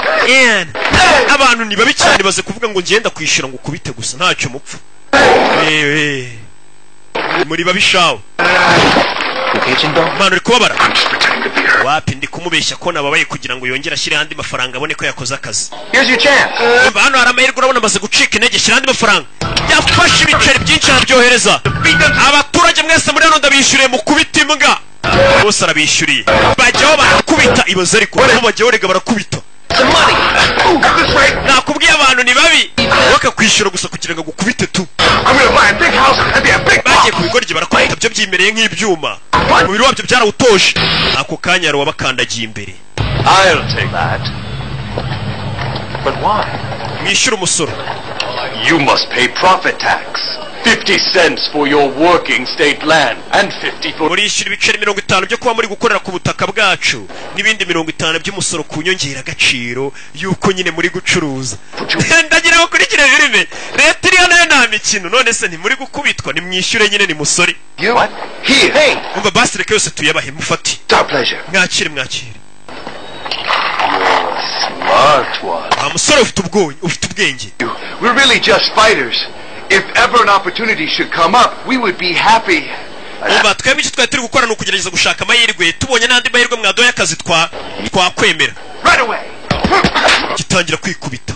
S1: Abantu ni babi cyane baze kuvuga ngo ngenda kwishyura ngo ukubite gusa ntacyo mupfu. Muri babishawo. Manu uri kubabara? Wapi ndi kumubeshya ko nababaye kugira ngo yongere ashyire handi mafaranga abone ko yakoze akazi.
S3: Here's your chance.
S1: Hano hari amahirwe urabona maze gucika intege shyira handi mafaranga. Yafashe ibiceri byinshi arabyohereza. Abaturage mwese muri hano ndabishyuriye mu kubita imbwa. Bose arabishyuriye. Bajyaho barakubita ibaze ariko nabo bajyaho rega barakubita. Nakubwiye abantu ni babi bakakwishyura gusa kugira ngo gukubite tu. Bagiye ku bigoryi barakubita byo byimereye nk'ibyuma umubiri wabyo byarawutoshe ako kanya yari wabakandagiye imbere.
S3: I'll take that. But why?
S1: Mwishyura umusoro.
S5: You must pay profit tax. 50 cents for your working state land and 50 for...
S1: Murishyura ibiceri 50 byo kuba muri gukorera ku butaka bwacu n'ibindi 50 by'umusoro ku nyongera agaciro yuko nyine muri gucuruza. Ndagira ngo kurikira filime leta iri hano nta mikino none se ntimuri gukubitwa ni mwishyure nyine ni musore.
S6: What? Here. Hey.
S1: Umva basi reka yose tuyabahe mufati.
S6: Our pleasure.
S1: Mwakire.
S5: Smart one.
S1: Musore ufite ubwenge.
S6: We're really just fighters. If ever an opportunity should come up, we would be happy.
S1: Umva twebwe icyo twari turi gukora ni ukugerageza gushaka amahirwe tubonye n'andi mahirwe mwadoye akazi twakwemera.
S6: Right away.
S1: gitangira kwikubita.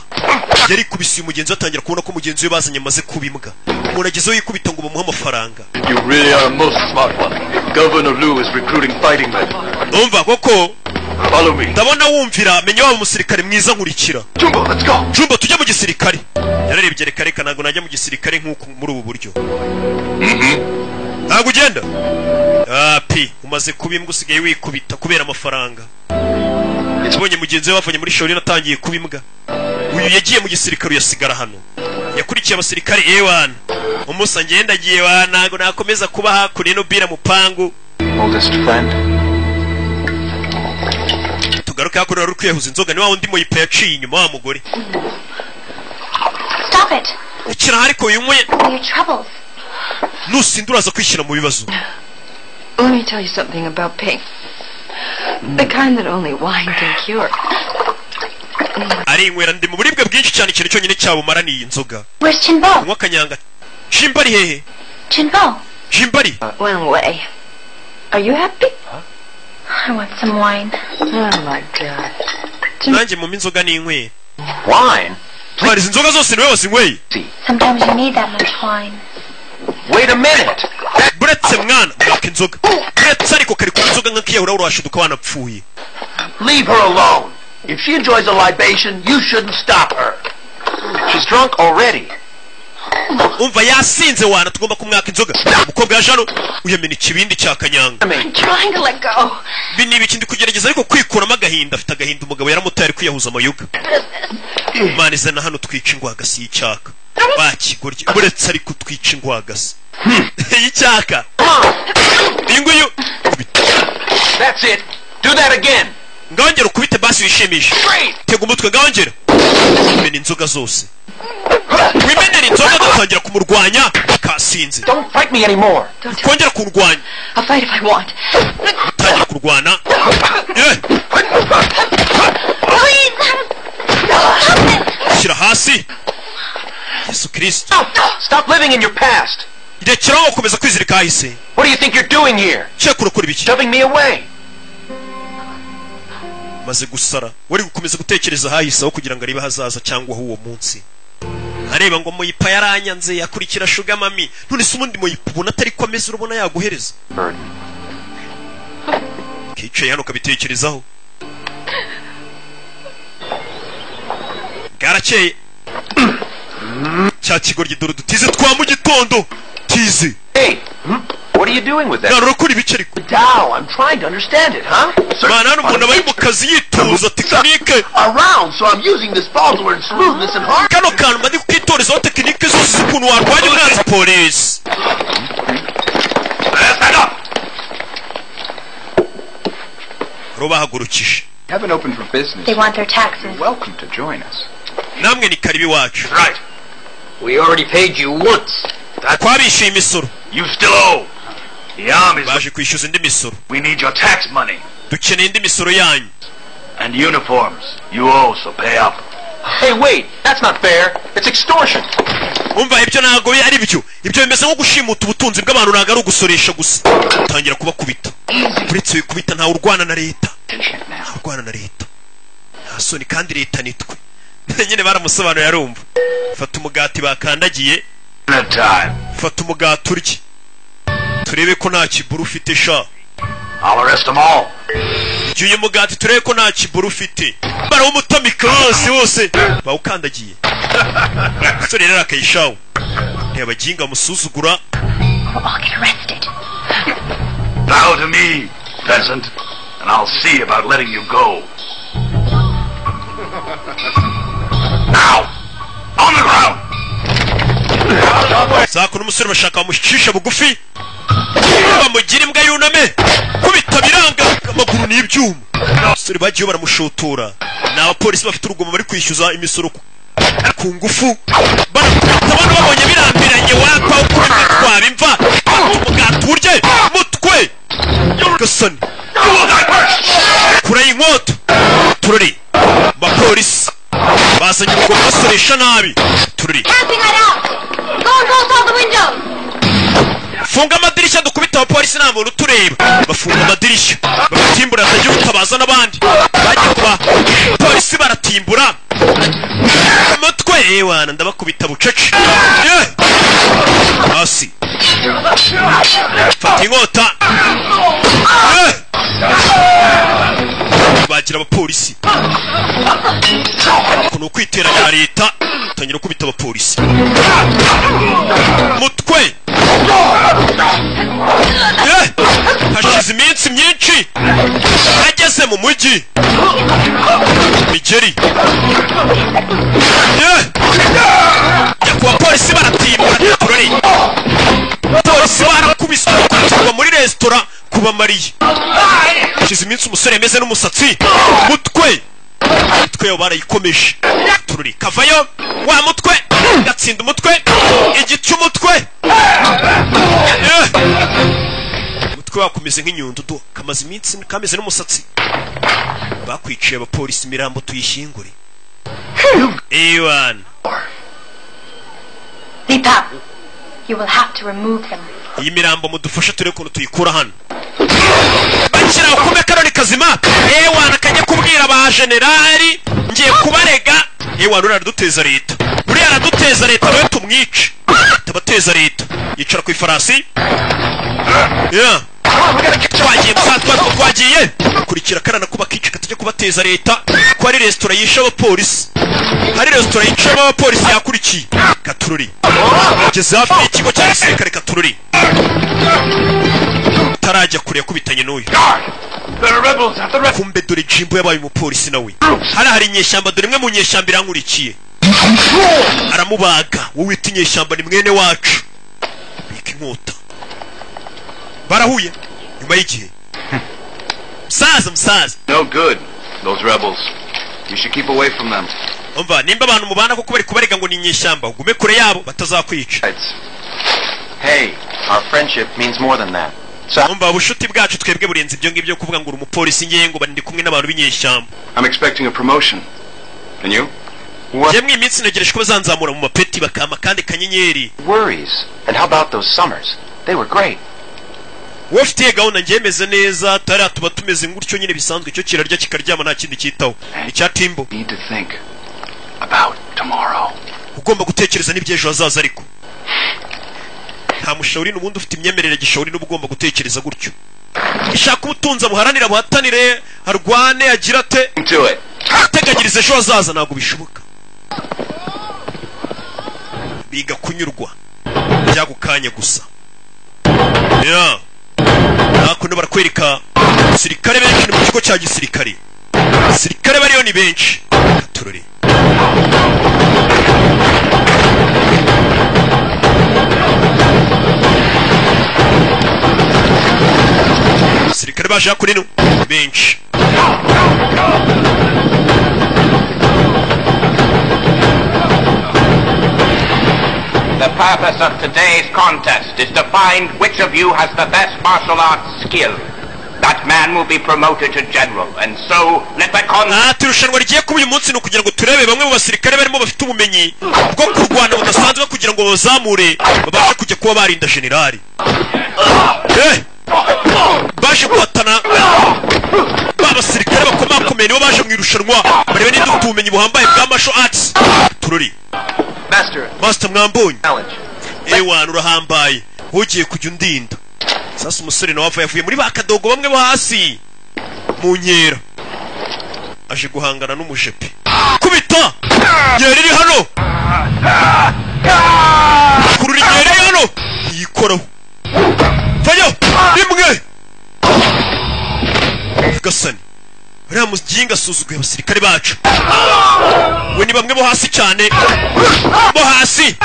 S1: Yari kubisi umugenzi atangira kubona ko mugenzi we bazanye maze kubimbwa. Umuntu agezeho yikubita ngo bamuhe amafaranga.
S5: You really are a most smart one. Governor Liu is recruiting fighting men.
S1: Umva koko.
S5: Follow me.
S1: Ndabona wumvira menya wa umusirikare mwiza nkurikira.
S5: Jumbo, let's go.
S1: Jumbo tujya mu gisirikare. Yararebye reka ntago najya mu gisirikare nk'uko muri ubu buryo. Ntago ugenda. Pi umaze kubimbwa usigaye wikubita kubera amafaranga. Yabonye mugenzi we bavanye muri shori natangiye kubimbwa. Uyu yagiye mu gisirikare yasigara hano. Yakurikiye abasirikare A1. Umusa ngenda agiye wa ntago nakomeza kuba hakuno no bira mupangu.
S3: Oldest friend.
S1: Tugaruka hakuno ari kwiyahuza inzoga ni wa undi moyipa yaciye inyuma wa mugore.
S8: Stop it.
S1: Ikira hariko yumwe.
S8: Your troubles.
S1: Nusinduraza kwishyira mu bibazo.
S7: Let me tell you something about pain. The kind that only wine can cure.
S1: Ari inywera ndi mu buribwe bwinshi cyane ikintu cyonyine cyabumara ni iyi nzoga.
S8: Where's Chinbo?
S1: Nywa kanyanga. Chimbari hehe?
S8: Chinbo.
S1: Chimbari.
S7: Went away. Are you happy?
S8: I want some wine.
S7: Oh my God.
S1: Nanjye mu minzoga ni inywera.
S3: Wine?
S1: Twari inzoga zose niwe wazinyweye.
S8: Sometimes you need that much wine.
S3: Wait a minute.
S1: Buretse mwana mwaka inzoga. Buretse ariko kari ku nzoga nk'akiyahura urashuduka wanapfuye.
S9: Leave her alone. If she enjoys a libation, you shouldn't stop her.
S3: She's drunk already.
S1: Umva yasinze wana tugomba kumwaka inzoga. Umukobwa jano uyamena ikibindi cya kanyanga.
S7: I'm trying to let go.
S1: Bini bikindi kugerageza ariko kwikuramo agahinda afite agahinda umugabo yaramutaye kwiyahuza amayuga. Imana izana hano twica ingwagasi y'icyaka. Bakigorye buretse ariko twica ingwagasi. Y'icyaka. Inguyu.
S3: That's it. Do that again.
S1: Ngongera ukubite basi wishimisha. Tega umutwe ngongera. Imena inzoga zose. Wimenera inzoga dutangira kumurwanya kasinze.
S3: Don't fight me anymore.
S1: Kongera kurwanya.
S7: I'll fight if I want.
S1: Tangira kurwana. Shira hasi. Yesu Kristo.
S3: Stop living in your past.
S1: Irekeraho gukomeza kwizirika hahise.
S3: What do you think you're doing here?
S1: Cyakora ukora ibiki?
S3: Shoving me away.
S1: Maze gusara. Wari gukomeza gutekereza hahise aho kugira ngo aribe hazaza cyangwa uwo munsi. Areba ngo moyipa yaranyanze yakurikira Sugar Mami. None se umundi moyipa ubona atari ko ameze urabona yaguhereza. Kicaye hano kabitekerezaho. Garakeye. Cya kigoryi dore dutize twa mu gitondo. Tize.
S3: Hey, what are you doing with that?
S1: Garakora ibice ariko.
S9: Dow, I'm trying to understand it, huh?
S1: Mana hano umuntu aba ari mu kazi yituza tekinike.
S9: Around, so I'm using this ball to learn smoothness and hard.
S1: Kano kantu madi kwitorezaho tekinike zose z'ukuntu warwanya umwanzi polisi.
S5: Stand up!
S1: Rubahagurukije.
S6: Haven't opened for business.
S8: They want their taxes.
S6: Welcome to join us.
S1: Namwe ni karibi wacu.
S5: Right.
S9: We already paid you once.
S1: Twabishyuye imisoro.
S5: You still owe. The army's...
S1: Baje kwishyuza indi misoro.
S5: We need your tax money.
S1: Dukeneye indi misoro yanyu.
S5: And uniforms. You owe, so pay up.
S3: Hey, wait. That's not fair. It's extortion.
S1: Umva ibyo ntago ari byo. Ibyo bimeze nko gushimuta ubutunzi bw'abantu ntago ari ugusoresha gusa. Tangira kubakubita. Uretse kubita nta urwana na leta. Nta urwana na leta. Nta soni kandi leta nitwe. Nyine baramusobanura yarumva. Fata umugati bakandagiye. Fata umugati urye. Turebe ko nta kiburu ufite sha.
S5: I'll arrest them all.
S1: Igiye umugati turebe ko nta kiburu ufite. Bara umutamika hose bawukandagiye. So rero akayishawo. Ntiyabaginga musuzugura.
S8: I'll get arrested.
S5: Bow to me, peasant, and I'll see about letting you go. Now, on the ground.
S1: Zakuna umusore bashaka bamushisha bugufi. Bamugira imbwa yuname. Kubita biranga amaguru n'ibyuma. Sori bagiye baramushotora. N'abapolisi bafite urugomo bari kwishyuza imisoro ku ngufu. Barakubita abantu babonye birambiranye wapa ukuri twabimva. Umugati urye mutwe. Gasani. Kurayi inkota. Turori. Bapolisi. Bazanye urugomo basoresha nabi. Turori. Funga amadirishya dukubita abapolisi nta muntu utureba. Bafunga amadirishya. Bagatimbura atagira utabaza n'abandi. Bagiye kuba polisi abapolisi baratimbura umutwe ewana ndabakubita bucece hasi fata inkota bagira abapolisi kuno kwiteranya na leta tangira kubita abapolisi mutwe hashize iminsi myinshi ageze mu mujyi Migeri yakuba polisi baratimbura turari polisi barakubiswe kuva muri resitora kuba Mariya hashize iminsi umusore yemeze n'umusatsi mutwe yo barayikomeje tururi kavayo wa mutwe gatsinda umutwe igice umutwe umutwe wakomeze nk'inyundo kamaze iminsi kameze n'umusatsi bakwiciye abapolisi imirambo tuyishyingure ewan
S8: Lita, you will have to remove them.
S1: iyi mirambo mudufasha ture ukuntu tuyikura hano bakira ukume karoni kazima ewan akajya kubwira ba generali ngiye kubarega ewan uraduteza leta uriya araduteza leta we tumwice tabateza leta yicara ku ifarasi twagiye twagiye kurikira karana kuba kici katajya kubateza leta ko ari resitora yisha abapolisi hari resitora yica abapolisi yakurikiye Katururi ageze hafi y'ikigo cya gisirikare Katururi tarajya kure yakubitanye n'uyu kumbe dore jimbo yabaye umupolisi nawe hari inyeshyamba dore imwe mu nyeshyamba irankurikiye aramubaga wowe wita inyeshyamba ni mwene wacu bika inkota barahuye nyuma y'igihe msaza
S6: No good, those rebels. You should keep away from them.
S1: umva nimba abantu mubana kuko bari kubarega ngo ni inyeshyamba ugume kure yabo batazakwica
S3: Hey, our friendship means more than that.
S1: umva ubushuti bwacu twebwe burenze ibyo ngibyo kuvuga ngo uri umupolisi ngiye ngo bandi kumwe n'abantu b'inyeshyamba
S6: I'm expecting a promotion. And you?
S1: yemwe iminsi negereje ko bazanzamura mu mapeti bakama kandi kanyenyeri
S3: Worries. And how about those summers? They were great.
S1: wofitiye gahunda ngemeze neza tari tuba tumeze ngutyo nyine bisanzwe cyo kirarya kikaryama nta kindi cyitaho icya timbo
S6: Need to think about tomorrow.
S1: ugomba gutekereza n'ibyejo hazaza ariko nta mushawuri n'ubundi ufite imyemerere gishawuri n'ubugomba gutekereza gutyo ishaka ubutunza buharanira buhatanire harwane agira ate teganyiriza ejo hazaza ntabwo bishoboka biga kunyurwa byagukanya gusa hakuno barakwereka abasirikare benshi mu kigo cya gisirikare abasirikare bariyo ni benshi Katururi abasirikare baje hakurino benshi
S10: The purpose of today's contest is to find which of you has the best martial arts skill. That man will be promoted to general, and so let the contest...
S1: turushanwa rigiye kuba uyu munsi ni ukugira ngo turebe bamwe mu basirikare barimo bafite ubumenyi bwo kurwana budasanzwe kugira ngo bazamure babashe kujya kuba barinda generali baje guhatana b'abasirikare bakomakomeye nibo baje mu irushanwa barebe niba dufite ubumenyi buhambaye bwa martial arts Tururi Master mwambonye ewana urahambaye ugiye kujya undinda sasa umusore nawe yavuye muri bakadogo bamwe bo hasi mu nkera aje guhangana n'umujepe kubita nyeri iri hano kurura nyeri iri hano yikoraho vayo rimwe gasani bariya muginga asuzuguye abasirikare bacu we ni bamwe bo hasi cyane bo hasi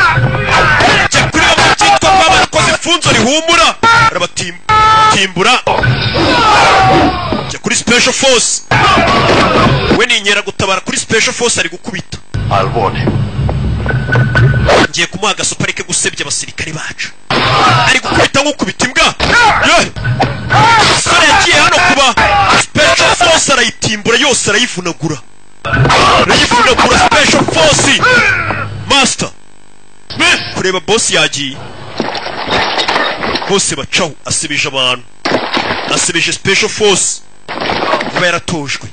S1: jya kuri bamwe byitwa ko barakoze ifunzo rihumura arabatimbura jya kuri special force we ni inkera gutabara kuri special force ari gukubita ngiye kumuha agasopa reke gusebya abasirikare bacu ari gukubita nk'ukubita imbwa sore yagiye hano kuba special force arayitimbura yose arayivunagura special force master kureba boss yagiye bose bacaho asibije abantu asibije special force kuba yaratojwe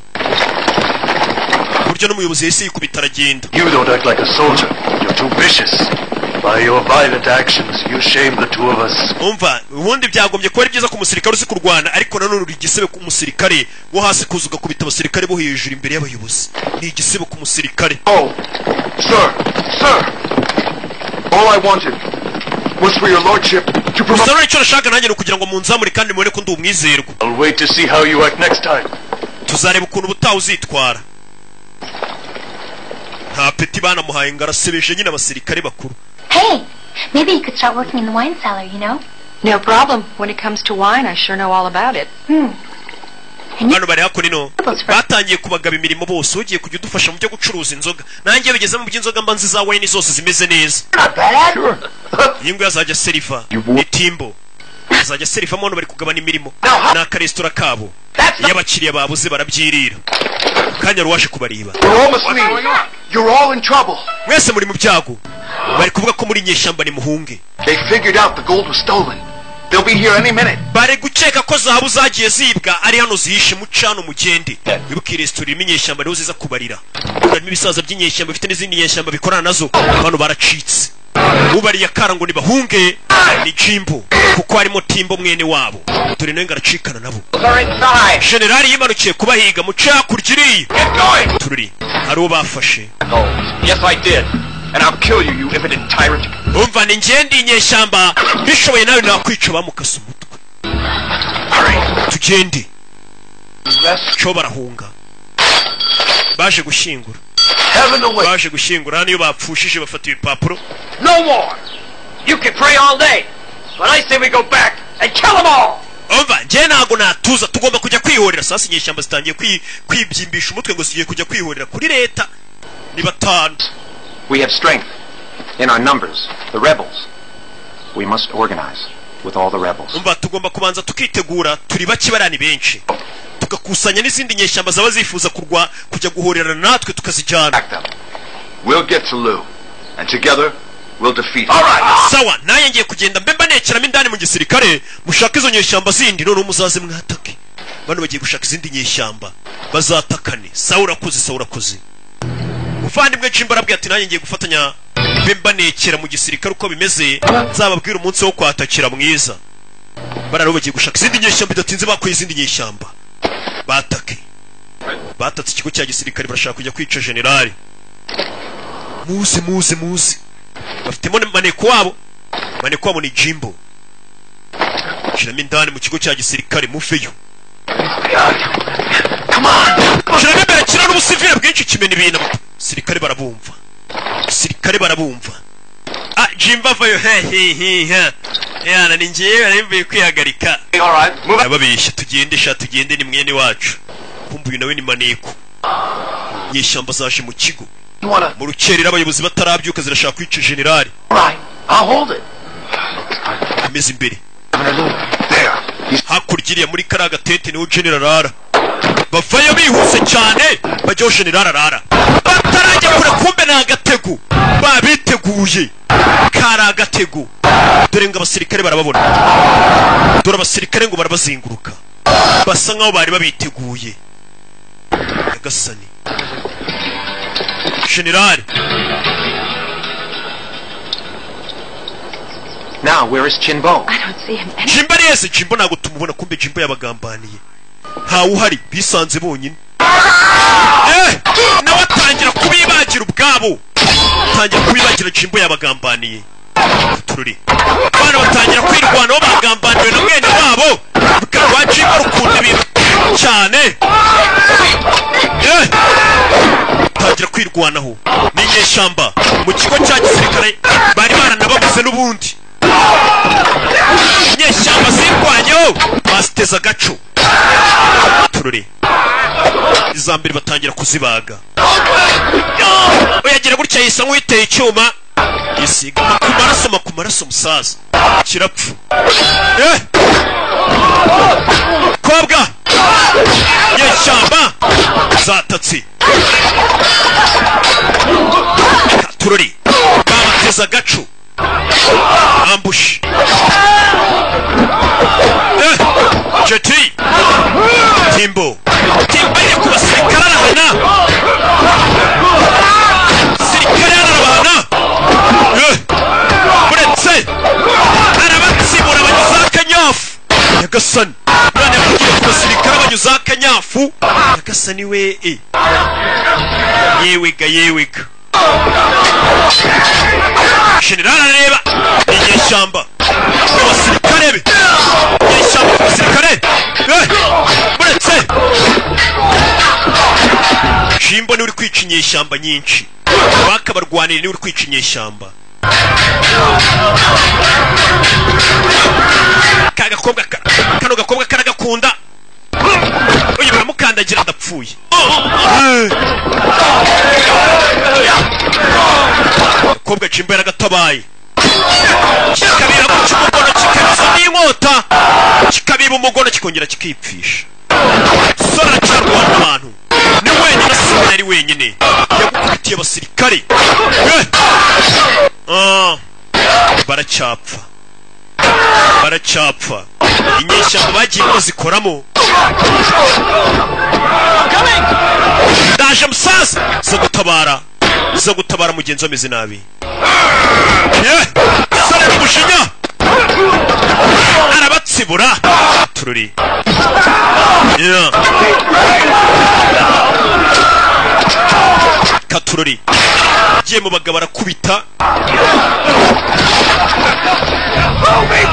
S1: buryo n'umuyobozi yahise yikubita aragenda.
S11: You don't act like a soldier. You're too vicious. By your violent actions, you shame the two of us.
S1: Umva, ubundi byagombye kuba ari byiza ku musirikare uzi kurwana, ariko nanone uri igisebe ku musirikare wo hasi kuza ugakubita abasirikare bo hejuru imbere y'abayobozi. Ni igisebe ku musirikare.
S6: Oh, sir. All I wanted was for your lordship to promote.
S1: Sir, icyo nashaka nanjye kugira ngo munzamure kandi mubone ko ndi umwizerwa.
S11: I'll wait to see how you act next time.
S1: Tuzareba ukuntu ubutaha uzitwara. Nta peti banamuhaye ngo arasebeje nyine abasirikare bakuru.
S8: Hey, maybe you could start working in the wine cellar, you know?
S7: No problem. When it comes to wine, I sure know all about it.
S1: Hano bari hakuno batangiye kubagaba imirimo bose ugiye kujya udufasha mu byo gucuruza inzoga. Nanjye bigeze mu by'inzoga mba nzi za wine zose zimeze neza. Yingo yazajya seriva itimbo. Azajya seriva mono bari kugabana imirimo. Na karesitora kabo. Y'abakiriya babuze barabyirira. Kanya ruwaje kubariba.
S6: You're all in trouble.
S1: Mwese muri mu byago. Bari kuvuga ko muri nyeshyamba ni muhunge.
S6: They figured out the gold was stolen. They'll be here any minute.
S1: Bari guceka ko zahabu zagiye zibwa ari hano zihishe mucano mugende. Wibuke resitora imenyeshyamba niho ziza kubarira. Urarimo ibisaza by'inyeshyamba bifite n'izindi nyeshyamba bikorana nazo. Bano baracitse. Ubari yakara ngo ni bahunge ni Jimbo kuko harimo Timbo mwene wabo. Dore nawe ngaracikana nabo. Generali yimanukiye kubahiga mucakurgiri. Tururi. Hari uwo bafashe.
S3: Yes, I did. And I'll kill you, you impudent tyrant.
S1: Umva ni ngendi inyeshyamba bishoboye nawe nakwica bamukasa umutwe. Tugende. Cyo barahunga. Baje gushyingura. Baje gushyingura niyo bapfushije bafata ibipapuro.
S9: No more. You can pray all day, but I say we go back and kill them all.
S1: Umva nje nago natuza tugomba kujya kwihorera sasa inyeshyamba zitangiye kwibyimbisha umutwe ngo sigiye kujya kwihorera kuri leta ni batanu.
S3: We have strength in our numbers, the rebels. We must organize with all the rebels.
S1: Umva tugomba kubanza tukitegura turi baki barani benshi. Tugakusanya n'izindi nyeshyamba zaba zifuza kujya guhorera natwe tukazijyana.
S6: We'll get to Lou and together we'll defeat.
S1: All right. Sawa naye ngiye kugenda mbemba nekeramo indani mu gisirikare mushaka izo nyeshyamba zindi none muzaze mwatake. Bano bagiye gushaka izindi nyeshyamba bazatakane. Sawa urakoze. Uvandimwe Jimbo arabwiye ati nanjye ngiye gufatanya mbemba nekera mu gisirikare uko bimeze nzababwira umunsi wo kwatakira mwiza. Bararo bagiye gushaka izindi nyeshyamba bidatinze bakoye izindi nyeshyamba. Batake. Batatse ikigo cya gisirikare barashaka kujya kwica generali. Muze. Bafitemo maneko wabo ni Jimbo. Shiramo indani mu kigo cya gisirikare muveyo. Shiramo imbere kira n'ubusivire bwinshi kimena ibintu. Sirikare barabumva. Jimbo avayo yana ni ngiye arimbuye kwihagarika. Ababeshya tugende ni mwene wacu. Kumbuye nawe ni maneko. Nyeshyamba zaje mu kigo. Mu rukerera abayobozi batarabyuka zirashaka kwica generali.
S9: I'll hold it.
S1: Ameze imbere. Hakurya muri karaga tente niho general arara. Bavayo bihuse cyane bajyaho general arara. Batarajya kure kumbe na agatego. Babiteguye. Karagatego. Dore ngo abasirikare barababona. Dore abasirikare ngo barabazinguruka. Basa nkaho bari babiteguye. Yagasani. General.
S3: Now, where is Jimbo?
S7: I don't see him anywhere.
S1: Jimbo nese Jimbo nago tumubona kumbe Jimbo yabagambaniye. Ntawe uhari bisanze bonyine. Nawe atangira kubibagira ubwabo. Atangira kubibagira Jimbo yabagambaniye. Tururi. Bana batangira kwirwanaho bagambaniwe na mwene wabo. Bwa Jimbo rukunda ibintu cyane. Tangira kwirwanaho. N'inyeshyamba mu kigo cya gisirikare bari baranababuze n'ubundi. Nyeshyamba zirwanyeho basiteza agaco. Tururi. Izambere batangira kuzibaga. Oyagira gutya yisa nk'uwiteye icyuma. Yisiga ku maraso musaza. Kirapfu. Kobwa. Nyeshyamba zatatse. Tururi. Babateza agaco. Ambush. Jeti. Timbo. Timbo ye kubasirikara hana. kanyafu agasa niwe yewega General areba inyeshyamba abasirikare be inyeshyamba abasirikare buretse Jimbo ni uri kwica inyeshyamba nyinshi bakabarwanira ni uri kwica inyeshyamba kano gakobwa karagakunda uyu baramukandagira adapfuye gakobwa Jimbo yaragatabaye kikabira guca umugono kikabiza n'inkota kikabiba umugono kikongera kikipfisha sora cyarwana abantu ni wenyine asimana ari wenyine yagukubitiye abasirikare baracyapfa inyeshyamba bagiye bazikoramo ndaje musaza zo gutabara mugenzi wameze nabi sore n'umushinya arabatsibura tururi katururi agiye mu bagabo arakubita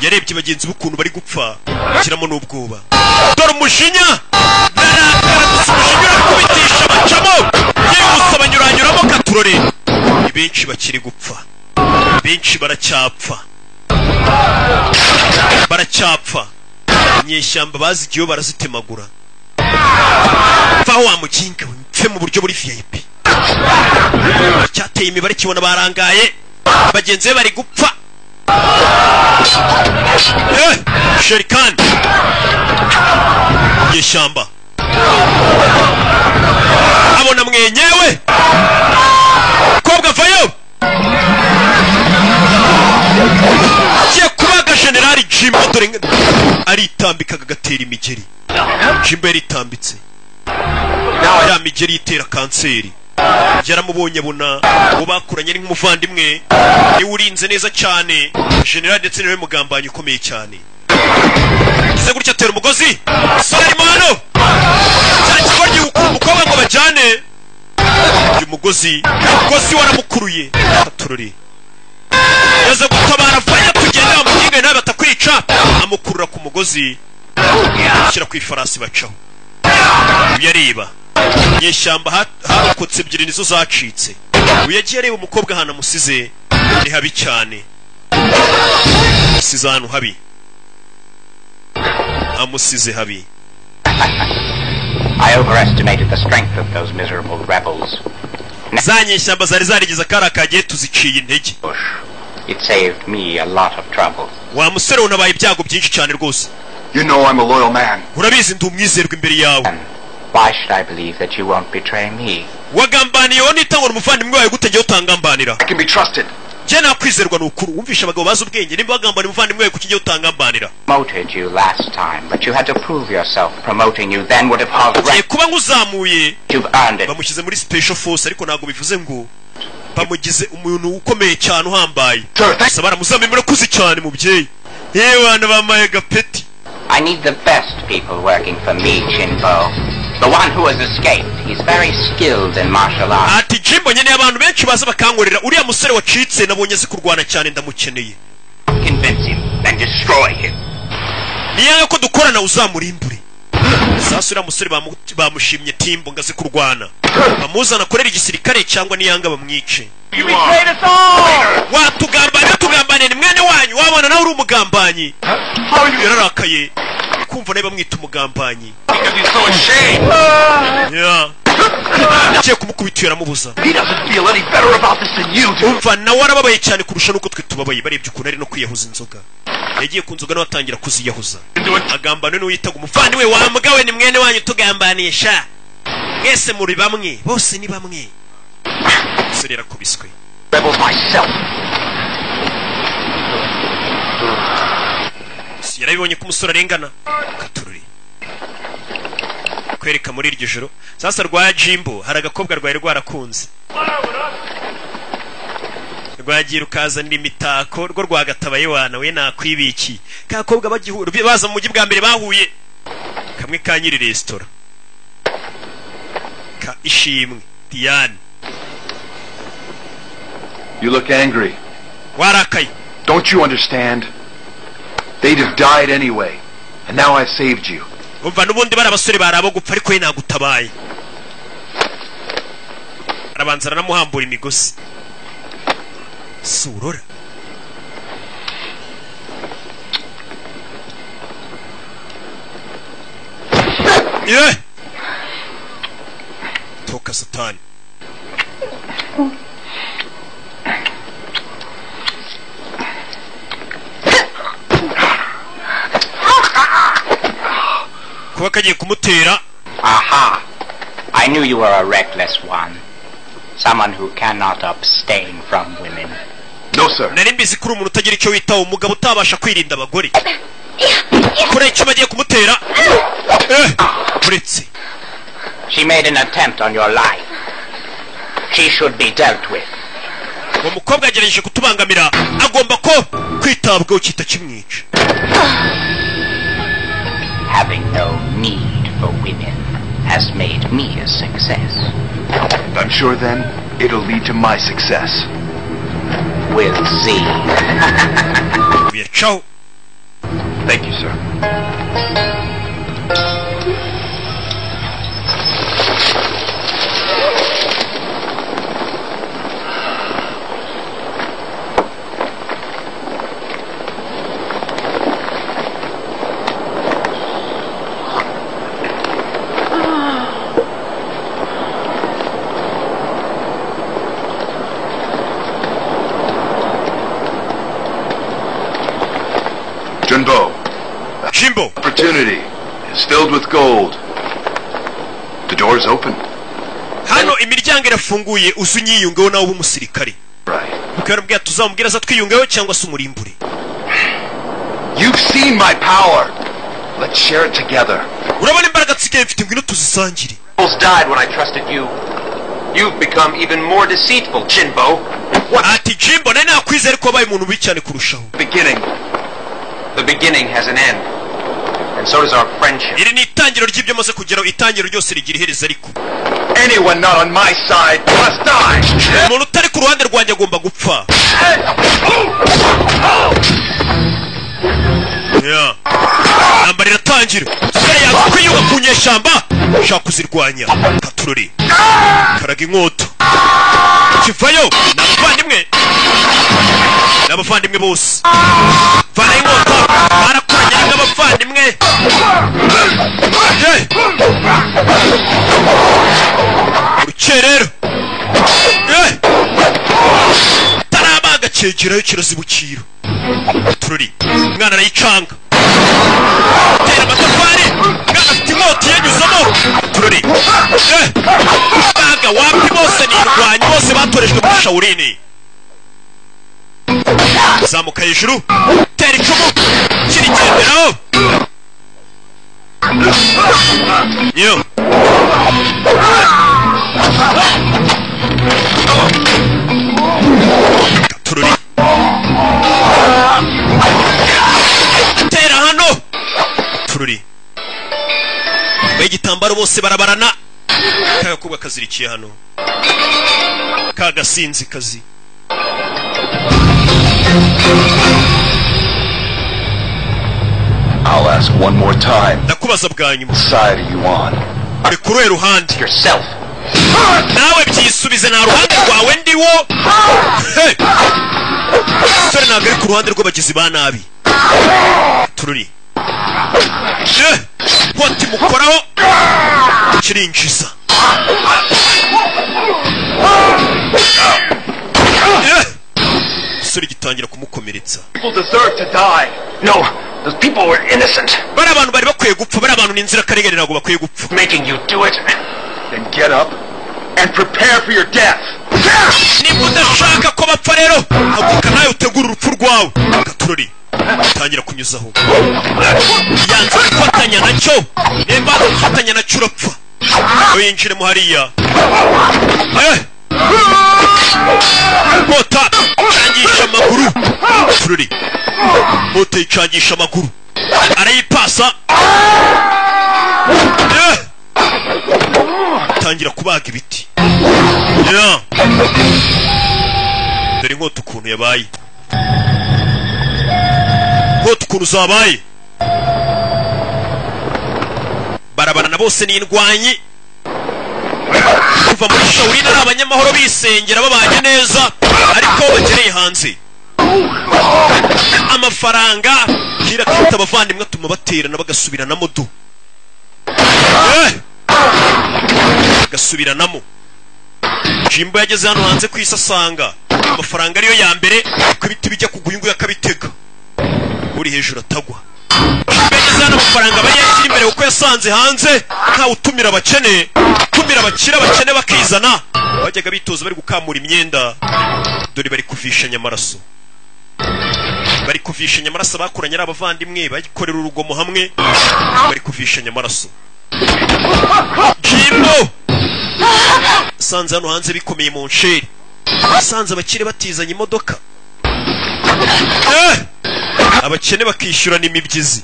S1: yarebye bagenzi b'ukuntu bari gupfa kiramo n'ubwoba dore umushinya umujinya urakubitisha bacamo yihuse banyuranyuramo katurore ni benshi bakiri gupfa benshi baracyapfa inyeshyamba bazigiyeho barazitemagura vaho wa muginga we mpfe mu buryo buri VIP cyateye imibare kibona barangaye bagenzi be bari gupfa Sherikan inyeshyamba abona mwenyewe kobwa vayo kiye kubaga General Jimbo dore aritambika agatera imigeri Jimbo yaritambitse ya migeri itera kanseri yaramubonye abona ngo bakuranye nk'umuvandimwe ni urinze neza cyane General ndetse niwe mugambanyi ukomeye cyane kize gutya atera umugozi sore arimo hano cyakigoryi umukobwa ngo bajyane uyu mugozi waramukuruye atururi yaza gutabara vanya tugenda bamuginga nawe batakwica amukurura ku mugozi ashyira ku ifarasi bacaho uyareba nyeshyamba harokotse ebyiri nizo zacitse uyagiye areba umukobwa hana musize ni habi cyane musize ahantu habi amusize habi
S10: I overestimated the strength of those miserable rebels.
S1: za nyeshyamba zari zarigeze karakagiye tuziciye intege
S10: It saved me a lot of trouble.
S1: wa musore unabaye ibyago byinshi cyane rwose
S6: You know I'm a loyal man.
S1: urabizi ndi umwizerwa imbere yawe
S10: Why should I believe that you won't betray me?
S1: wagambaniye wowe nitangwa umuvandimwe wawe gute ngiye utangambanira
S6: I can be trusted.
S1: je nakwizerwa n'ukuru wumvisha abagabo bazi ubwenge nimba bagambaniye umuvandimwe wawe kuki ngiye utangambanira
S10: Promoted you last time, but you had to prove yourself. Promoting you then would have caused
S1: kuba nguzamuye
S10: you've earned it.
S1: bamushyize muri special force ariko ntabwo bivuze ngo bamugize umuntu ukomeye cyane uhambaye gusa baramuzamemera kuzi cyane mubyeyi yewe bana bamaye gapeti
S10: I need the best people working for me, Jimbo. The one who has escaped. He's very skilled in martial arts.
S1: ati Jimbo nyene abantu benshi baza bakankorera uriya musore wacitse nabonye azi kurwana cyane ndamukeneye
S10: Convince him, then destroy him.
S1: niyo ko dukorana uzamurimbure sasa uriya musore bamushimye Timbo ngo azi kurwana bamuzana akorera igisirikare cyangwa niyanga bamwice watugambaniye ni mwene wanyu wabona nawe uri umugambanyi yararakaye kumva nawe bamwita umugambanyi agiye kumukubita yaramubuza umva nawe arababaye cyane kurusha nuko twe tubabaye barebye ukuntu ari no kwiyahuza inzoga yagiye ku nzoga nawe atangira kuziyahuza agambane n'uwitaga umuvandimwe wambwawe ni mwene wanyu tugambaniye sha mwese muri bamwe bose ni bamwe umusore yarakubiswe yarabibonye ko umusore arengana katururi kwereka muri iryo joro sasa rwa Jimbo hari agakobwa rwari rwarakunze rwagiye rukazanira imitako rwo rwagatabaye wana we nakwibiki kakobwa bagihura baza mu mujyi bwa mbere bahuye kamwe ka nyiri restaurant Ka ishimwe Diane.
S6: You look angry.
S1: Warakaye.
S6: Don't you understand? They'd have died anyway, and now I've saved you.
S1: Umva nubundi bari abasore barabo gupfa ariko nagutabaye. Arabanza namuhambura imigozi. Surora. Yeah. Toka Satani. Kuba kagiye kumutera.
S10: Aha. I knew you were a reckless one. Someone who cannot abstain from women.
S6: No, sir.
S1: Nari mbizi kuri umuntu utagira icyo witaho, umugabo utabasha kwirinda abagore. Kure icyo bagiye kumutera. Uretse.
S10: She made an attempt on your life. She should be dealt with.
S1: Uwo mukobwa agerageje kutubangamira, agomba ko kwitabwaho kita kimwica.
S10: Having no need for women has made me a success.
S6: I'm sure then it'll lead to my success.
S10: We'll see.
S1: Ciao.
S6: Thank you, sir.
S1: Jimbo.
S6: Opportunity is filled with gold. The door is open.
S1: Hano imiryango irafunguye uzunyiyungeho nawe umusirikare.
S6: Right.
S1: Ukarabwira tuzamubwira za twiyungeho cyangwa se umurimbure.
S6: You've seen my power. Let's share it together.
S1: Urabona imbaraga tsigaye mfite ngwino tuzisangire.
S3: Almost died when I trusted you. You've become even more deceitful, Jinbo.
S1: What? Ati Jimbo nene akwizera ko baye umuntu bicyane kurushaho.
S3: The beginning has an end. And so does our friendship.
S1: Iri ni itangiro ry'ibyo maze kugeraho, itangiro ryose rigira iherezo ariko.
S6: Anyone not on my side must die.
S1: Umuntu utari ku ruhande rwanjye agomba gupfa. Yeah. Namba riratangira. Sore yakwiyuga kunyeshamba. Shaka kuzirwanya. Katururi. Karaga inkota. Kivayo. N'abavandimwe bose. Vana inkota. Barakuranye n'abavandimwe. Urukerero. Tarabaga cyegerayo kirazibukira. Tururi. Mwana arayicanga. Tera amatafari. Mwana afite inkota yanyuzamo. Tururi. Baga wapi bose nirwanya bose batorejwe muri Shaolin. Zamuka hejuru. Tera icumu. Kirigenderaho. Yo. Tururi. Tera hano. Tururi. Igitambaro bose barabarana. Kagakubwa kazirikiye hano. Kagasinzi kazi.
S6: I'll ask one more time.
S1: Ndakubaza bwa nyuma.
S6: Side are you on?
S1: Uri kuruhe ruhande?
S3: Yourself.
S1: Nawe byisubize na ruhande rwawe ndiwo. Sore ntabwo ari ku ruhande rw'abagizi ba nabi. Tururi. Poti mukoraho. Kirinjiza. Sore gitangira kumukomeretsa.
S6: People deserve to die.
S3: No, those people were innocent.
S1: Bari abantu bari bakwiye gupfa, bari abantu n'inzira karengane ntabwo bakwiye gupfa.
S3: Making you do it.
S6: Then get up and prepare for your death.
S1: Niba udashaka ko bapfa rero, haguruka nawe utegura urupfu rwawe. Katururi. Tangira kunyuzaho. Yanze gufatanya nacyo. Nimba gufatanya nacyo urapfa. Oyinjiremo hariya. Mota icangisha amaguru. Tururi. Mota icangisha amaguru. Arayipasa. tangira kubaga ibiti. Dore inkota ukuntu yabaye, inkota ukuntu zabaye. Barabana na bose ni indwanyi kuva muri Shaolin ari abanyamahoro bisengera babanye neza, ariko bagereye hanze amafaranga kira kwita abavandimwe atuma baterana bagasubiranamo do gasubiranamo. Jimbo yageze hano hanze kwisasanga amafaranga ariyo ya mbere, ko ibiti bijya kuguyungu yakabitega uri hejuru atagwa. Yageze hano amafaranga bari yakiri imbere uko yasanze hanze nta utumira abakene, tumira abakira abakene bakizana. Bajyaga bitoza bari gukamura imyenda, dore bari kuvishanya amaraso, bari kuvishanya amaraso. Bakoranye ari abavandimwe bayikorera urugomo hamwe, bari kuvishanya amaraso. Jimbo sanze hano hanze bikomeye mu nsheri, sanze abakire batizanye imodoka, abakene bakishyurana imibyizi.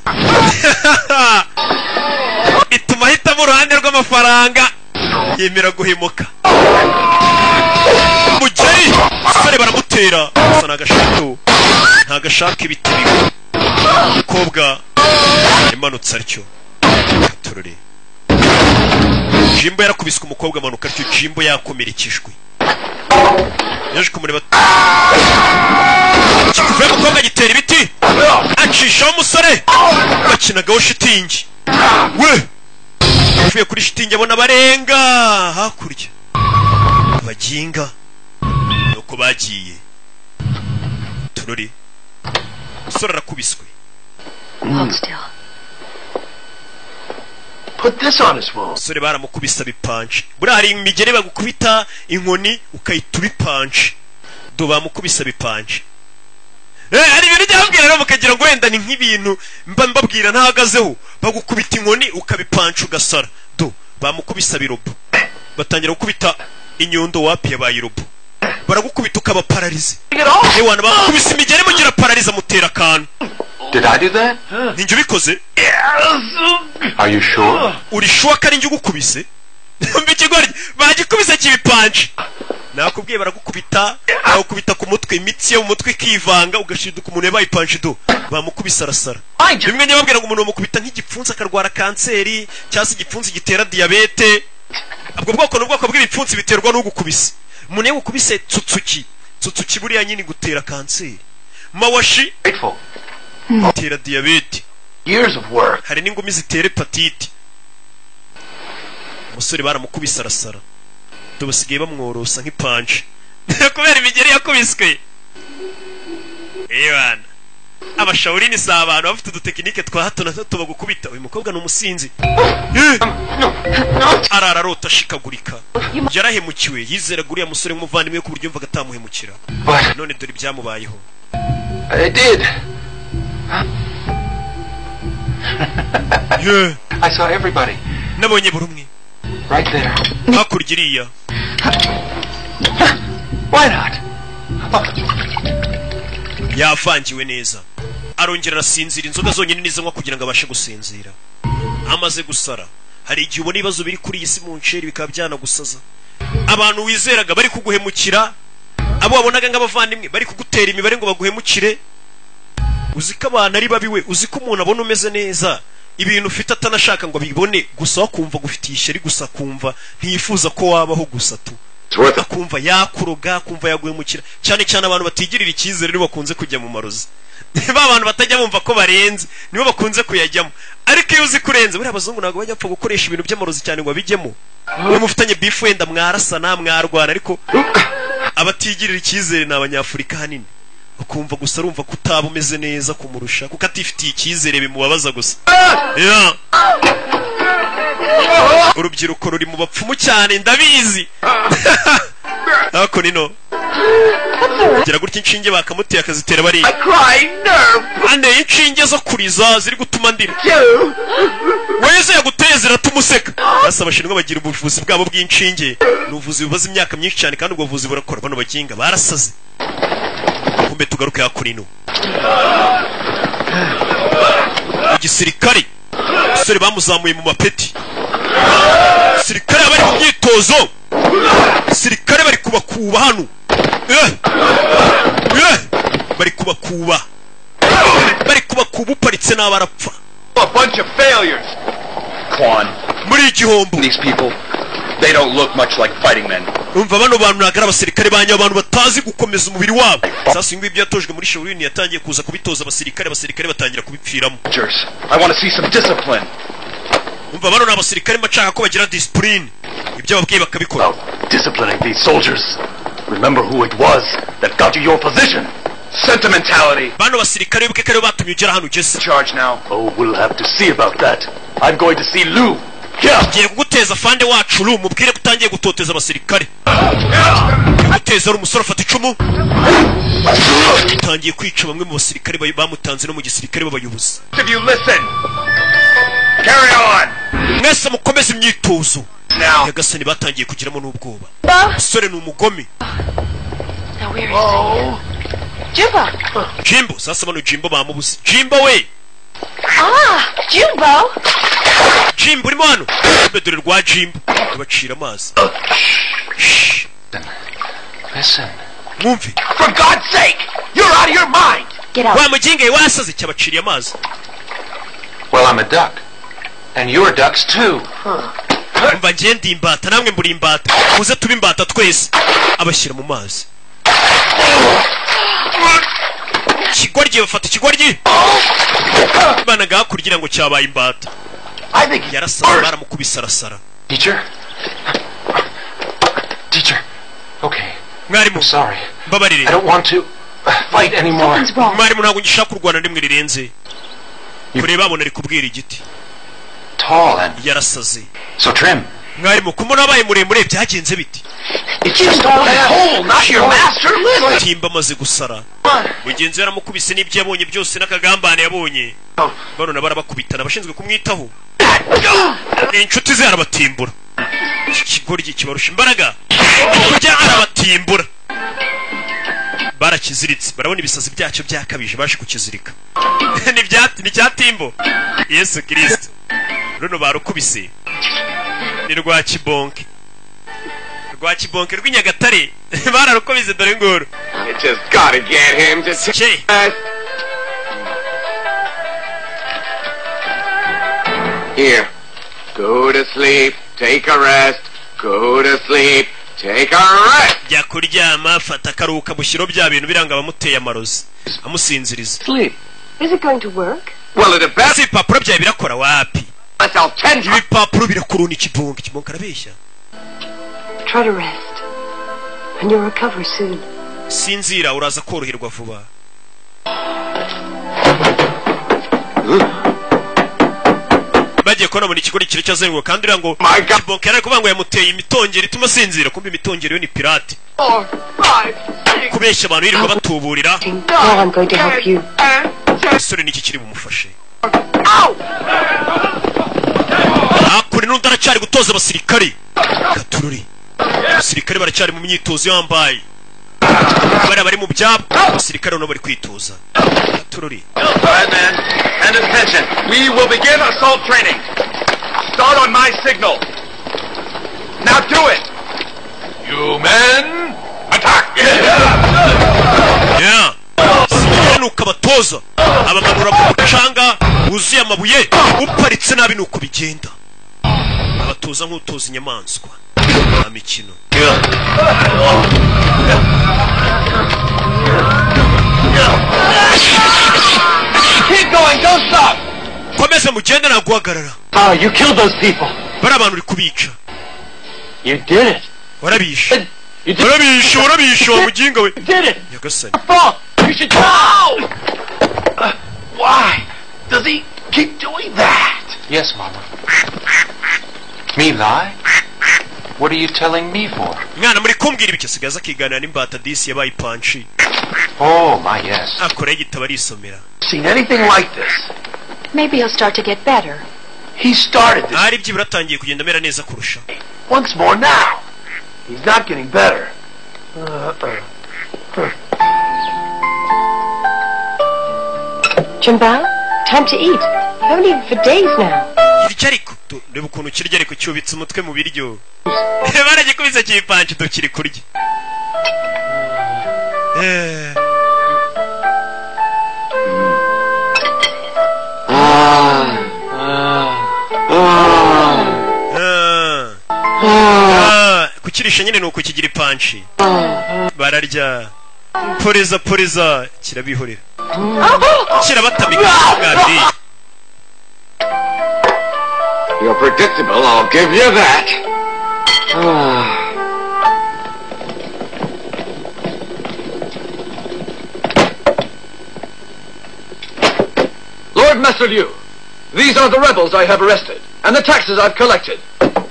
S1: Ituma ahitamo uruhande rw'amafaranga, yemera guhemuka. Mugeri sore baramutera, gusa nagashaka ntagashaka ibiti bigo. Umukobwa imanutse atyo katorore. Jimbo yarakubiswe, umukobwa amanuka atyo. Jimbo yakomerekejwe, yaje kumureba. Kikuvuye umukobwa gitera ibiti, acishaho umusore bakinagaho shitingi. We avuye kuri shitingi abona barenga hakurya baginga, nuko bagiye. Turori umusore arakubiswe.
S7: Hold still.
S11: Put this on his wall.
S1: Umusore baramukubisa bipanche. Buriya hari imigere bagukubita inkoni ukayita bipanche, do bamukubisa bipanche. Hari ibintu byabwira rero mukagira ngo wenda ni nk'ibintu mba mbabwira ntahagazeho, bagukubita inkoni ukabipancha ugasara. Do bamukubisa birobo, batangira gukubita inyundo wapi yabaye irobo, baragukubita ukaba paralize. Ewana bakubisa imigere mugira paralize mutera kantu.
S3: Did I do that?
S1: Ninjye ubikoze?
S3: Are you sure?
S1: Uri sure ko ari njye ugukubise? Mbikigori bagikubise kibipanche. Nakubwiye baragukubita, bakubita ku mutwe, imitsi yo mu mutwe kivanga ugashiduka umuntu yabaye panche do bamukubisa arasara. Bimwe nyababwira ngo umuntu bamukubita nk'igipfunsi akarwara kanseri cyangwa igipfunsi gitera diabete. Ubwo bwoko bw'ibipfunsi biterwa no gukubisa. Umuntu yagukubise tsutsuki buriya nyine gutera kanseri. Mawashi tera diabete.
S11: Years of work.
S1: Hari n'ingumi zitera hepatite. Umusore baramukubisa arasara, tubasigaye bamworosa nk'ipanche kubera imigeri yakubiswe. Ewana abashawurini si abantu bafite udutekinike twa hato na hato bagukubita. Uyu mukobwa ni umusinzi, arararota ashikagurika, yarahemukiwe. Yizeraga uriya musore nk'umuvandimwe ku buryo yumvaga atamuhemukira, none dore ibyamubayeho.
S3: I did. I saw everybody.
S1: Nabonye buri umwe
S3: right there.
S1: hakurya iriya.
S3: Why not?
S1: Yavangiwe neza, arongera arasinzira. Inzoga zonyine nizo nywa kugira ngo abashe gusinzira. Amaze gusara, hari igihe ubona ibibazo biri kuri iyi si mu nsheri bikaba byanagusaza. Abantu wizeraga bari kuguhemukira, abo wabonaga nk'abavandimwe bari kugutera imibare ngo baguhemukire. Uziko abantu ari babiwe, uziko umuntu abona umeze neza, ibintu ufite atanashaka ngo bibone, gusa wakumva gufitiye ishyari, gusa kumva ntiyifuza ko wabaho gusa tu. Akumva yakuroga, kumva yaguhemukira. Cyane cyane abantu batigirira icyizere nibo bakunze kujya mu marozi. Ba abantu batajya bumva ko barenze nibo bakunze kuyajyamo. Ariko iyo uzi kurenze, buriya abazungu ntabwo bajya pfa gukoresha ibintu by'amarozi cyane ngo babijyemo. Niba mufitanye beef wenda mwarasana mwarwana, ariko abatigirira icyizere ni Abanyafurika hanini. Ukumva gusa arumva kutaba umeze neza kumurusha, kuko atifitiye icyizere bimubabaza gusa. Urubyiruko ruri mu bapfumu cyane ndabizi. Ako nino gira gutya inshinge bakamuteye akazitera bari ane inshinge zo kuriza ziri gutuma ndira. Wese yaguteye ziratumuseka. Basa abashinwa bagira ubuvuzi bwabo bw'inshinge, n'ubuvuzi bubaza imyaka myinshi cyane kandi ubwo buvuzi burakora. Bano bakinga barasaze. Kumbe tugaruke hakurino igisirikari. Sore bamuzamuye mu mapeti, abasirikare bari mu myitozo, abasirikare bari kubakuba hano, bari kubakuba, bari kubakuba uparitse n'abarapfa.
S6: A bunch of failures. Quan,
S1: muri igihombo.
S6: These people, they don't look much like fighting men.
S1: Umva bano bantu nagara abasirikare banya abantu batazi gukomeza umubiri wabo. Sasa ingwe byatojwe muri Shaolin yatangiye kuza kubitoza abasirikare batangira kubipfiramo.
S6: I want to see some discipline.
S1: Umva bano n'abasirikare bashaka ko bagira discipline. Ibyo babwiye bakabikora.
S11: Disciplining these soldiers. Remember who it was that got you your position.
S6: Sentimentality.
S1: Bano basirikare bibuke kare batumye ugera hano ugeze.
S6: Charge now.
S11: Oh, we'll have to see about that. I'm going to see Lou.
S1: Ngiye kuguteza fande wacu Lou, mubwire kutangiye gutoteza abasirikare. Guteza umusore afata icumu. Tangiye kwica bamwe mu basirikare bamutanze no mu gisirikare b'abayobozi.
S6: If you listen. Carry on.
S1: Mwese mukomeze imyitozo. Yagasani batangiye kugiramo n'ubwoba. Musore ni umugome.
S7: Now where is he?
S1: Jimbo, sasa bano Jimbo bamubuze. Jimbo we.
S7: Jimbo.
S1: Jimbo urimo hano. Bedore rwa Jimbo. Bacira amazi.
S3: Listen.
S1: Mwumve.
S9: For God's sake, you're out of your mind.
S7: Get out.
S1: Wa mujinge wasaze cyabaciriye amazi.
S3: Well, I'm a duck. And you're ducks too.
S1: Umva ngiye ndi imbata namwe muri imbata. Muze tuba imbata twese. Abashyira mu mazi. Kigoryi bafata ikigoryi. Bana gakurgira ngo cyabaye imbata. Yarasara baramukubisa arasara.
S3: Teacher. Okay.
S1: Mwarimu.
S3: Sorry.
S1: Babarire.
S3: I don't want to fight anymore.
S1: Mwarimu ntabwo ngishaka kurwana ndimwe rirenze. Kureba abona ari kubwira igiti.
S3: Tall and
S1: yarasaze.
S3: So trim.
S1: Mwarimu kumona abaye muremure byagenze biti.
S9: It's just all that hole, not your master. Listen.
S1: Timba maze gusara. Mugenzi yaramukubise n'ibyo yabonye byose n'akagambane yabonye. Bano nabara bakubitana abashinzwe kumwitaho. Inshuti ze arabatimbura. Ikigoryi kibarusha imbaraga. Kujya arabatimbura. Barakiziritse barabona ibisazi byacyo byakabije baje kukizirika. Ni byatimbo. Yesu Kristo. Runo barukubise. Ni rwa Kibonke. Rwa Kibonke rw'Inyagatare. Bararukubise dore ngoro.
S9: You just gotta get him to Here. Go to sleep. Take a rest. Go to sleep. Take a rest.
S1: Jya kuryama fata karuka mushyiro bya bintu biranga abamuteye amarozi. Amusinziriza.
S9: Sleep.
S7: Is it going to work?
S9: Well, it depends.
S1: Si papuro bya birakora wapi?
S9: I'll tend you.
S1: Ibipapuro birakuruna Kibonke. Kibonke arabeshya.
S7: Try to rest. And you'll recover soon.
S1: Sinzira uraza koroherwa vuba. Bagiye kona muri kigo kiri cyazenguka kandi urango Kibonke ari kuvuga ngo yamuteye imitongero ituma sinzira kumbe imitongero yo ni pirate.
S9: 4, 5, 6.
S1: Kubeshya abantu birirwa batuburira.
S7: Now I'm going to help you.
S1: Sore niki kiri bumufashe. Akuri n'undaracyari gutoza abasirikare. Gatururi. Abasirikare baracyari mu myitozo yambaye. Bari mu byabo. Abasirikare no bari kwitoza. Gatururi.
S6: Alright, man. And attention. We will begin assault training. Start on my signal. Now do it. You men, attack.
S1: Yeah. Nuko abatoza abamanura mu mucanga wuzuye amabuye uparitse nabi nuko bigenda. Abatoza nk'utoza inyamaswa. Amikino.
S9: Keep going, don't stop.
S1: Komeza mugende na guhagarara.
S11: You killed those people.
S1: Bara abantu uri kubica.
S11: You did it.
S1: Warabisha. Warabisha mujinga we.
S11: You did it.
S1: Yagasani.
S11: You should go.
S9: Why does he keep doing that?
S3: Yes, Mama. Me lie? What are you telling me for?
S1: Mwana muri kumbwira ibiki sigaza kigana n'imbata disi yabaye panchi.
S3: Oh, my yes.
S1: Akora igitabo arisomera.
S9: Seen anything like this?
S7: Maybe he'll start to get better.
S9: He started this
S1: Ari byibura atangiye kugenda mera neza kurusha.
S9: once more now. He's not getting better.
S7: Jimbo, time to eat. I haven't eaten for days now.
S1: Irya ariko reba ukuntu kirya ariko cyubitse umutwe mu biryo baragikubise kipanci tukiri kurya kukirisha nyine nuko kigira ipanci bararya poreza kirabihorera kirabatamika mwabiri.
S9: You're predictable, I'll give you that.
S6: Lord Messerlieu, these are the rebels I have arrested, and the taxes I've collected.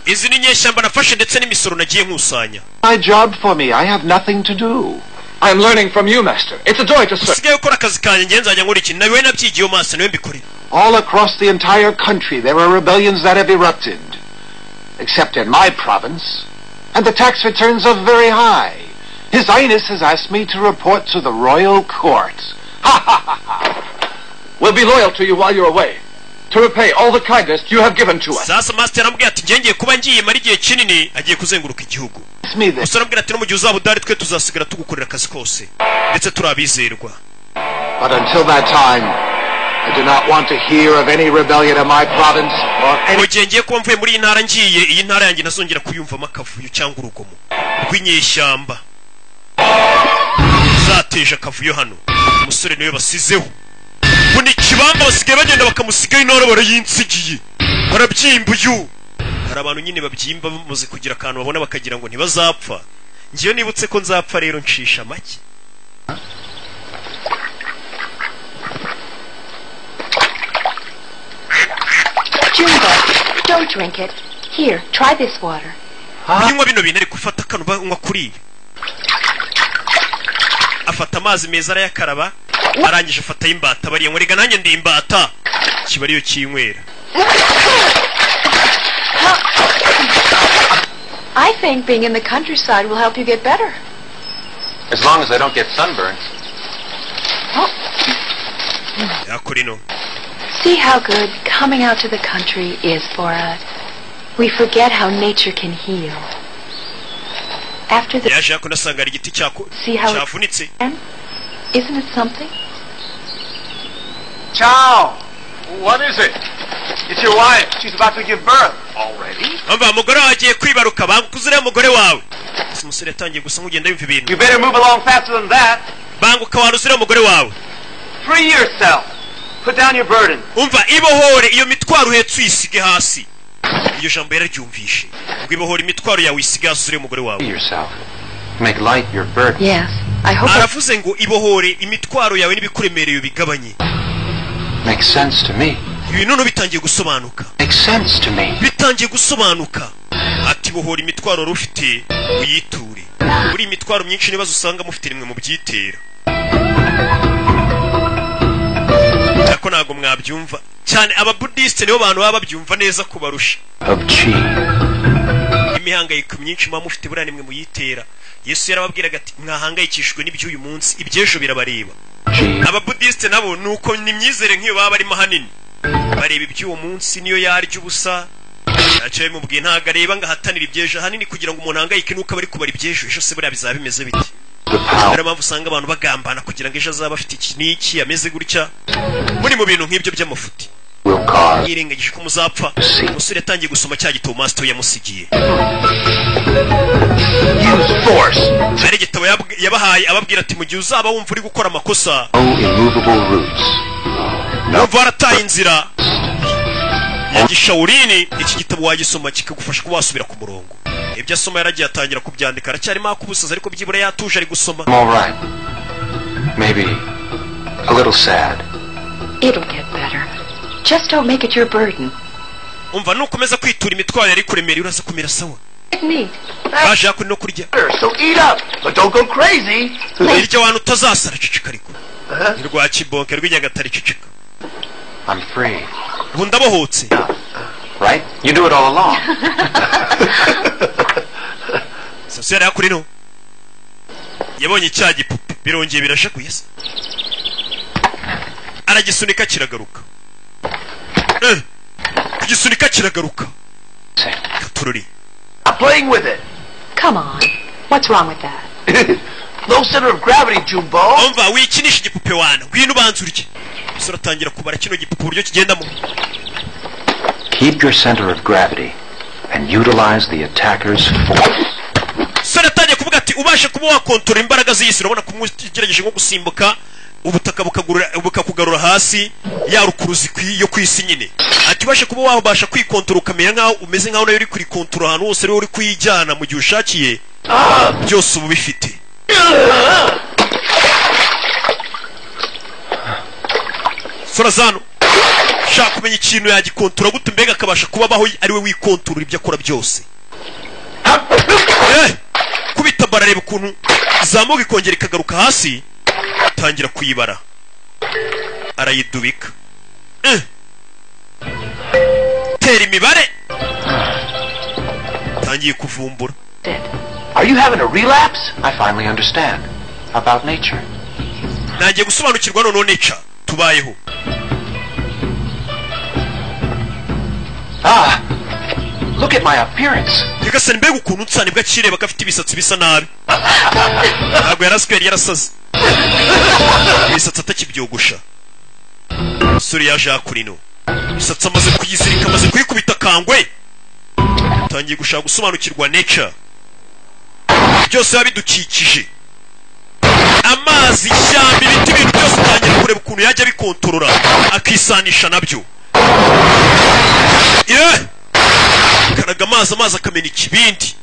S1: Izi ni nyeshyamba nafashe ndetse n'imisoro nagiye nkusanya.
S12: My job for me, I have nothing to do.
S6: I am learning from you, Master. It's a joy to serve.
S1: Usigaye ukora akazi kanjye ngenza nzajya nkora iki nawe nabyigiye master nawe mbikorera.
S12: All across the entire country there are rebellions that have erupted. Except in my province. And the tax returns are very high. His Highness has asked me to report to the royal court. Ha ha ha ha!
S6: We'll be loyal to you while you're away. To repay all the kindness you have given to us.
S1: Sasa master arambwira ati ngiye kuba ngiye mari gihe kinini agiye kuzenguruka igihugu. Gusa arambwira ati no mu gihe uzaba udari twe tuzasigara tugukorera akazi kose ndetse turabizerwa.
S12: But until that time I do not want to hear of any rebellion in my province or any...
S1: Mugihe ngiye kuba mvuye muri iyi ntara ngiye iyi ntara yanjye nazongera kuyumvamo akavuyo cyangwa urugomo rw'inyeshyamba zateje akavuyo hano. Umusore niwe basizeho buni kibamba basigaye bagenda bakamusigaye intore barayinsigiye barabyimba uyu. Hari abantu nyine babyimba bamaze kugira akantu babona bakagira ngo ntibazapfa. Ngiyo nibutse ko nzapfa rero nshisha make.
S7: Jumbo, don't drink it. Here, try this water.
S1: Unywa bino bintu ari gufata kano banywa kuri ibi. Afata amazi meza arayakaraba arangije afata imbata bariye ngo rega nanjye ndi imbata kiba ariyo kinywera.
S7: I think being in the countryside will help you get better.
S3: As long as I don't get sunburns.
S1: Yakurino.
S7: See how good coming out to the country is for us. We forget how nature can heal. After the...
S1: Yaje yakunasanga ari igiti cyavunitse.
S7: Isn't it something?
S6: Ciao! What is it? It's your wife. She's about to give birth. Already?
S1: Amba mugore wagiye kwibaruka bangukuzira mugore wawe. Umusore yatangiye gusa nkugenda yumva ibintu.
S6: You better move along faster than that.
S1: Banguka waruzira mugore wawe.
S6: Free yourself. Put down your burden.
S1: Umva ibohore iyo mitwaro uhetse uyisige hasi. Iyo jambo yararyumvishe. Ibohore imitwaro yawe isige hasi uzire mugore wawe.
S3: Yourself. Make light your burden.
S7: Yes. I hope.
S1: Aravuze ngo ibohore imitwaro yawe n'ibikuremereye bigabanye.
S3: Makes sense to me.
S1: Ibintu no bitangiye gusobanuka.
S3: Makes sense to me.
S1: Bitangiye gusobanuka. Ati bohora imitwaro rufite uyiture. Buri imitwaro myinshi nibazo usanga mufite rimwe mu byitera. Ako nago mwabyumva cyane ababuddhiste nibo bantu baba babyumva neza kubarusha. Imihangayiko myinshi mwa mufite burane mwe muyitera. Yesu yarababwiraga ati mwahangayikishijwe n'iby'uyu munsi ibyejo birabareba. Ababuddhiste nabo nuko nimyizere nk'iyo baba bari mahanini. Bareba iby'uwo munsi niyo yarya ubusa. Ntacyo bimubwiye ntago areba ngo ahatanira ibyejo hanini kugira ngo umuntu ahangayike nuko bari kubara ibyejo ejo se buriya bizaba bimeze biti. Hari mpamvu usanga abantu bagambana kugira ngo ejo azaba afite iki n'iki ameze gutya. Muri mu bintu nk'ibyo by'amafuti. Yirengagije ko muzapfa. Umusore yatangiye gusoma cya gitabo master yamusigiye.
S12: Use force.
S1: Hari igitabo yabahaye ababwira ati mu gihe uzaba wumva uri gukora amakosa.
S12: Immovable roots.
S1: Numva arataye inzira ya gishawurini. Iki gitabo wagisoma kikagufasha kuba wasubira ku murongo. Ibyo asoma yaragiye atangira kubyandika aracyarimo akubusaza ariko byibura yatuje ari gusoma.
S3: I'm all right. Maybe a little sad.
S7: It'll get better. Just don't make it your burden.
S1: Umva nukomeza kwitura imitwaro yari kuremereye uraza kumera sawa.
S7: Me.
S1: Baje yakuri no kurya.
S6: So eat up, but don't go crazy.
S1: Iryo wantu utazasara cicika ariko. Irwa kibonke rw'inyagatare cicika.
S3: I'm free.
S1: Bundabohotse.
S3: Right? You do it all along.
S1: Sasa yari yakuri no. Yabonye icya gipupe birongeye birashakuye se. Aragisunika kiragaruka. kugisunika kiragaruka. Katururi.
S6: I'm playing with it.
S7: Come on. What's wrong with that?
S6: Low center of gravity, Jumbo.
S1: Umva wikinisha igipupe wana. Ngwino ubanza urye. Sura tangira kubara kino gipupe uburyo kigendamo.
S3: Keep your center of gravity and utilize the attacker's force.
S1: Sura tangira kuvuga ati ubashe kuba wakontorora imbaraga z'isi. Urabona kumugerageje nko gusimbuka ubutaka bukakugarura hasi ya rukuruzi yo kwisi nyine. Ati ubashe kuba wabasha kwikontorora ukamenya nkaho umeze nkaho nayo uri kurikontorora ahantu hose uri kuyijyana mu gihe ushakiye. Byose ubu bifite. Sorazano shaka kumenya ikintu yagikontorora gute mbega akabasha kubabaho ari we wikontorora ibyo akora byose. Kubita barareba ukuntu zamuka ikongera ikagaruka hasi. Tangira kuyibara. Arayidubika. Tera imibare. Tangiye kuvumbura.
S3: Are you having a relapse? I finally understand about nature.
S1: Nagiye gusobanukirwa none nature tubayeho.
S3: Look at my appearance.
S1: Nigase mbega ukuntu nsane bwa kireba gafite ibisatsi bisa nabi. Ntabwo yaraswera yarasaze. Ibisatsi atakibyogosha. Suri yaje akurino. Ibisatsi amaze kuyizirika amaze kuyikubita kangwe. Tangiye gushaka gusobanukirwa nature. Byose babidukikije. Amazi, ishyamba, ibiti, ibintu byose tangira kureba ukuntu yajya bikontorora akisanisha nabyo. Karaga amazi akamena ikibindi.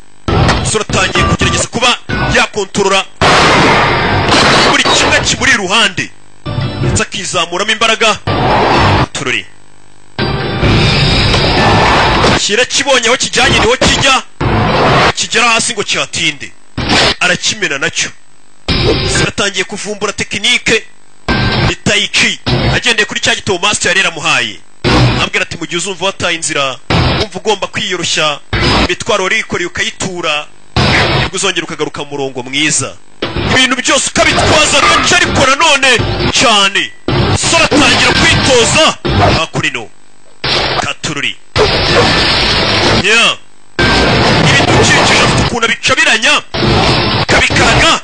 S1: Sura tangiye kugerageza kuba yakontorora buri kimwe kiburi iruhande. Ndetse akizamuramo imbaraga. Tururi. Kira kibonye aho kijyanye niho kijya. Kigera hasi ngo cyatinde. Arakimena nacyo. Siratangiye kuvumbura tekinike ni Tai Chi. Agendeye kuri cya gitabo master yarera muhaye. Ambwira ati mu gihe uzumva wataye inzira, umva ugomba kwiyoroshya, imitwaro rikoreye ukayitura, nibwo uzongera ukagaruka mu murongo mwiza. Ibintu byose ukabitwaza gace ariko nanone cyane. Siratangira kwitoza akurino. Katururi. Ibidukikije afite ukuntu abicabiranya kabikanga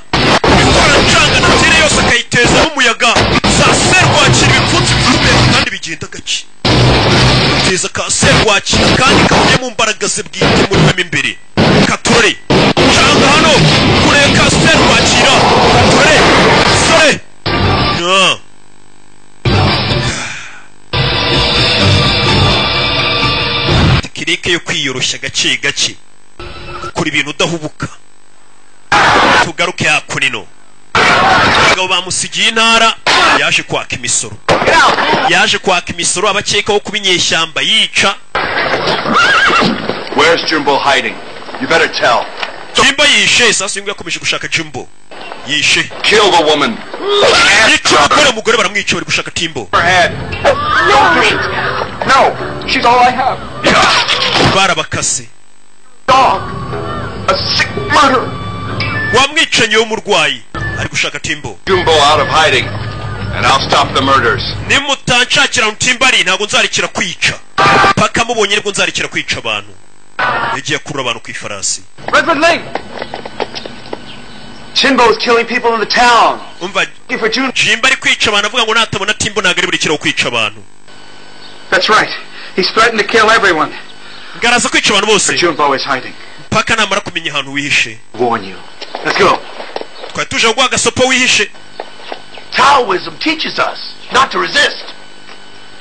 S1: bikora ncanga na tere yose akayiteza n'umuyaga za serwakira ibipfunsi bifite kandi bigenda gake. Teza ka serwakira kandi kavuye mu mbaraga ze bwite muri we imbere. Katurore canga hano kure ka serwakira. Katurore sore tekinike yo kwiyoroshya gake gake ukora ibintu udahubuka. Tugaruke hakunino. Abagabo bamusigiye intara yaje kwaka imisoro. Yaje kwaka imisoro abakekaho kubinyeshyamba yica.
S6: Where's Jumbo hiding? You better tell.
S1: Jumbo yishe sasa ngo yakomeje gushaka Jumbo. Yishe.
S6: Kill the woman.
S1: Umugore baramwica bari gushaka Timbo.
S6: No, she's all I have.
S1: Barabakase.
S6: Dog. A sick murderer.
S1: Wamwicanyi w'umurwayi ari gushaka Timbo.
S6: Jumbo out of hiding and I'll stop the murders.
S1: Nimutanshakira Timbari ntago nzarikira kwica. Paka mubonye rwo nzarikira kwica abantu. Yagiye kurura abantu ku ifarasi.
S6: Redwood Lake. Jimbo is killing people in the town.
S1: Umva Jimbo ari kwica abantu avuga ngo natabona Timbo ntago ari burikira kwica abantu.
S6: That's right. He's threatened to kill everyone.
S1: Ngaraza kwica abantu bose.
S6: Jumbo is hiding.
S1: Paka namara kumenya ahantu wihishe.
S6: Warn you. Let's go.
S1: Kwa tuje gwa gasopo wihishe.
S6: Taoism teaches us not to resist.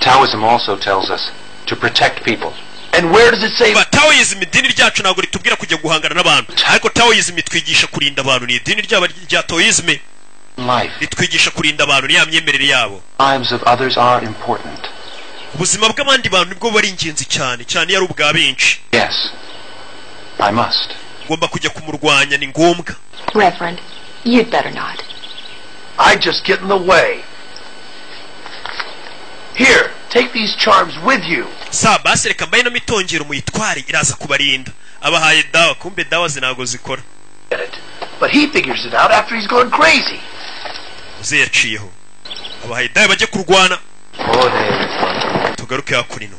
S3: Taoism also tells us to protect people.
S6: And where does it say?
S1: But Taoism idini ryacu ntago ritubwira kujya guhangana n'abantu. Ariko Taoism itwigisha kurinda abantu. Ni idini rya Taoism.
S3: Life.
S1: Itwigisha kurinda abantu ni yamyemerere yabo.
S3: Lives of others are important.
S1: Ubuzima bw'abandi bantu nibwo bari ingenzi cyane cyane yari ubwa benshi.
S3: Yes. I must.
S1: Ngomba kujya kumurwanya ni ngombwa.
S7: Reverend, you'd better not.
S6: I just get in the way. Here, take these charms with you.
S1: Basi reka mbaye no mitongero muyitware iraza kubarinda. Abahaye dawa kumbe dawa zinago zikora.
S6: But he figures it out after he's gone crazy.
S1: Uze yaciyeho. Abahaye dawa bajye kurwana. Tugaruke hakurino.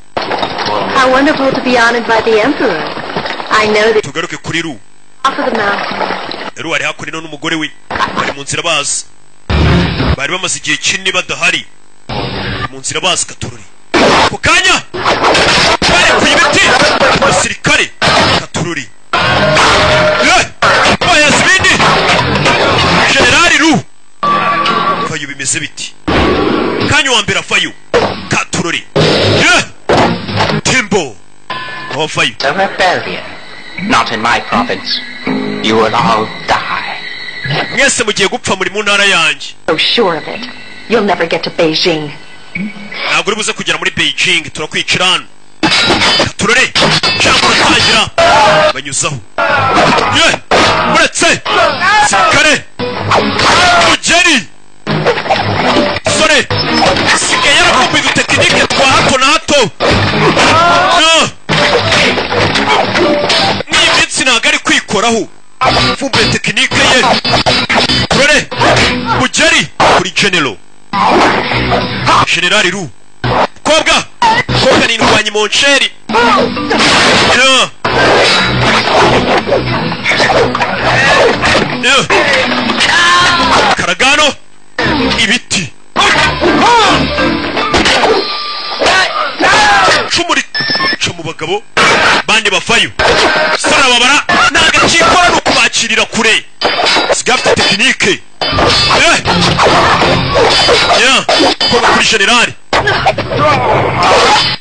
S2: How wonderful to be honored by the Emperor. I know that
S1: tugaruke kuri Ru.
S2: off of the mountain.
S1: Ru ari hakurino n'umugore we bari mu nzira baza, bari bamaze igihe kinini badahari mu nzira baza Katururi. Ku kanya bari ku ibiti umusirikare Katururi Bayazimini Generali Ru Fayu bimeze biti kanya wa mbere Fayu Katururi Timbo oh Fayu
S10: A rebellion, not in my province. You will all die.
S1: mwese mugiye gupfa muri mu ntara yanjye.
S7: So sure of it. You'll never get to Beijing.
S1: ntabwo uri buze kugera muri Beijing, turakwicira hano. Katururi cyangwa uratangira banyuzaho uretse sikare Mugeri sore sigaye yarakumbuye udutekinike twa hato na hato n'imitsi ntabwo ari kwikoraho mfumbuye tekinike ye. Turore Mugeri kuri Generali Ru kobwa ni indwanyi Moncheri Karagano ibiti cumuri cyo mu bagabo bandi bafayo sarababara nagacikora no kubakirira kure sigafite tekinike koba kuri Generali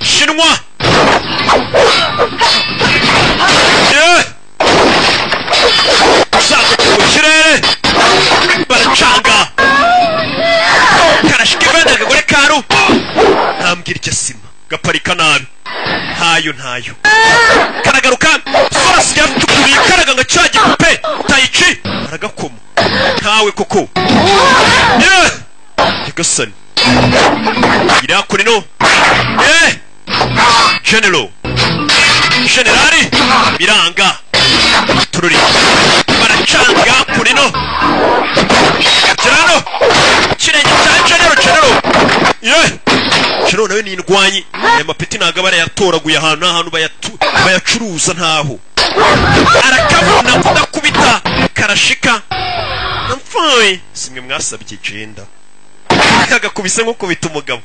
S1: Shinwa zamuka mu kirere baracanga karashika ibenda kagore karu ntambwira icyo sima gaparika nabi ntayo karagaruka sorasi yatukuri karaga nga cyaje kupe Taichi aragakoma ntawe koko Yagasani irakuri no Generali biranga Tururi baracanga kuri no Gerano kirenge cya General nawe ni indwanyi aya mapeti ntago barayatoraguye ahantu bayacuruza ntaho arakabona kudakubita karashika mfoye simwe mwasabye genda kagakubise nko kubita umugabo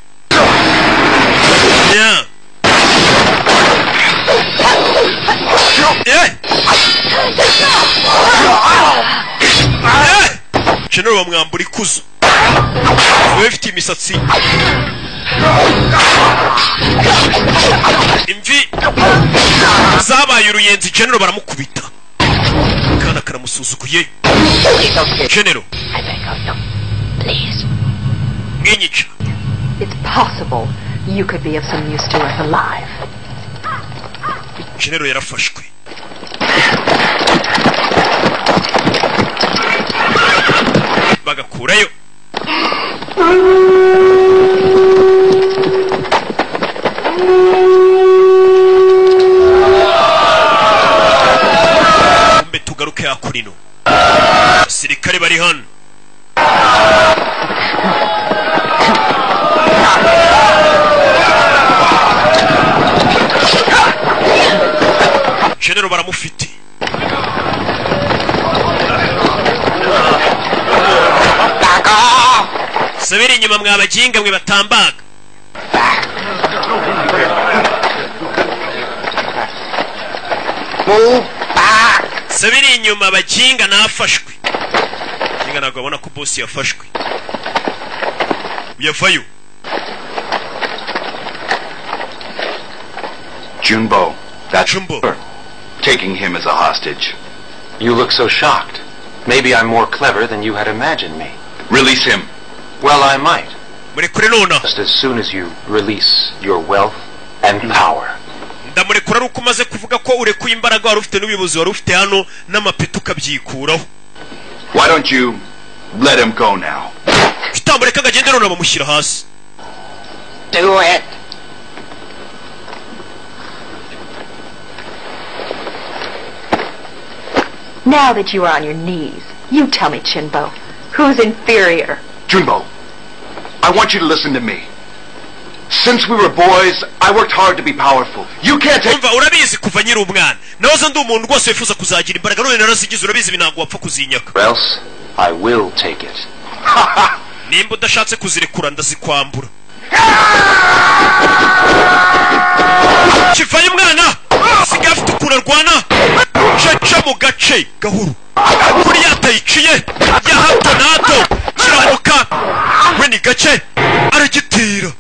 S1: General bamwambura ikuzo we ufite imisatsi imvi zabaye uruyenzi. General baramukubita kana karamusuzuguye. General
S7: Please.
S1: Mwenyica
S7: It's possible you could be of some use to us alive.
S1: General yarafashwe bagakurayo mbe tugaruke hakurino sirikare bari hano General baramufite sabiri inyuma mwabaginga mwe batambaga sabiri inyuma baginga nafashwe kinga ntabwo abona ko boss yafashwe uyavayo.
S5: Junbo, that's
S1: Junbo.
S5: Taking him as a hostage.
S3: You look so shocked. Maybe I'm more clever than you had imagined me.
S5: Release him.
S3: Well, I might.
S1: murekure nona
S3: Just as soon as you release your wealth and power.
S1: ndamurekura ari uko umaze kuvuga ko urekuye imbaraga wari ufite n'ubuyobozi wari ufite hano n'amapeti ukabyikuraho.
S5: Why don't you let him go now?
S1: Kitamureka agende none bamushyira hasi.
S10: Do it.
S7: Now that you are on your knees, you tell me, Chinbo, who's inferior?
S5: Junbo, I want you to listen to me.
S11: Since we were boys, I worked hard to be powerful. You can't take...
S1: Umva urabizi kuva nyiri umwana. Nahoze ndi umuntu rwose wifuza kuzagira imbaraga none narazigize urabizi binango wapfa kuzinyaka.
S3: Or else I will take it.
S1: Nimba udashatse kuzirekura ndazikwambura. Kivaye umwana sigaye afite ukuntu arwana cece mu gace gahuru kuri yatayiciye ya hato na hato kiramuka we ni gace aragitira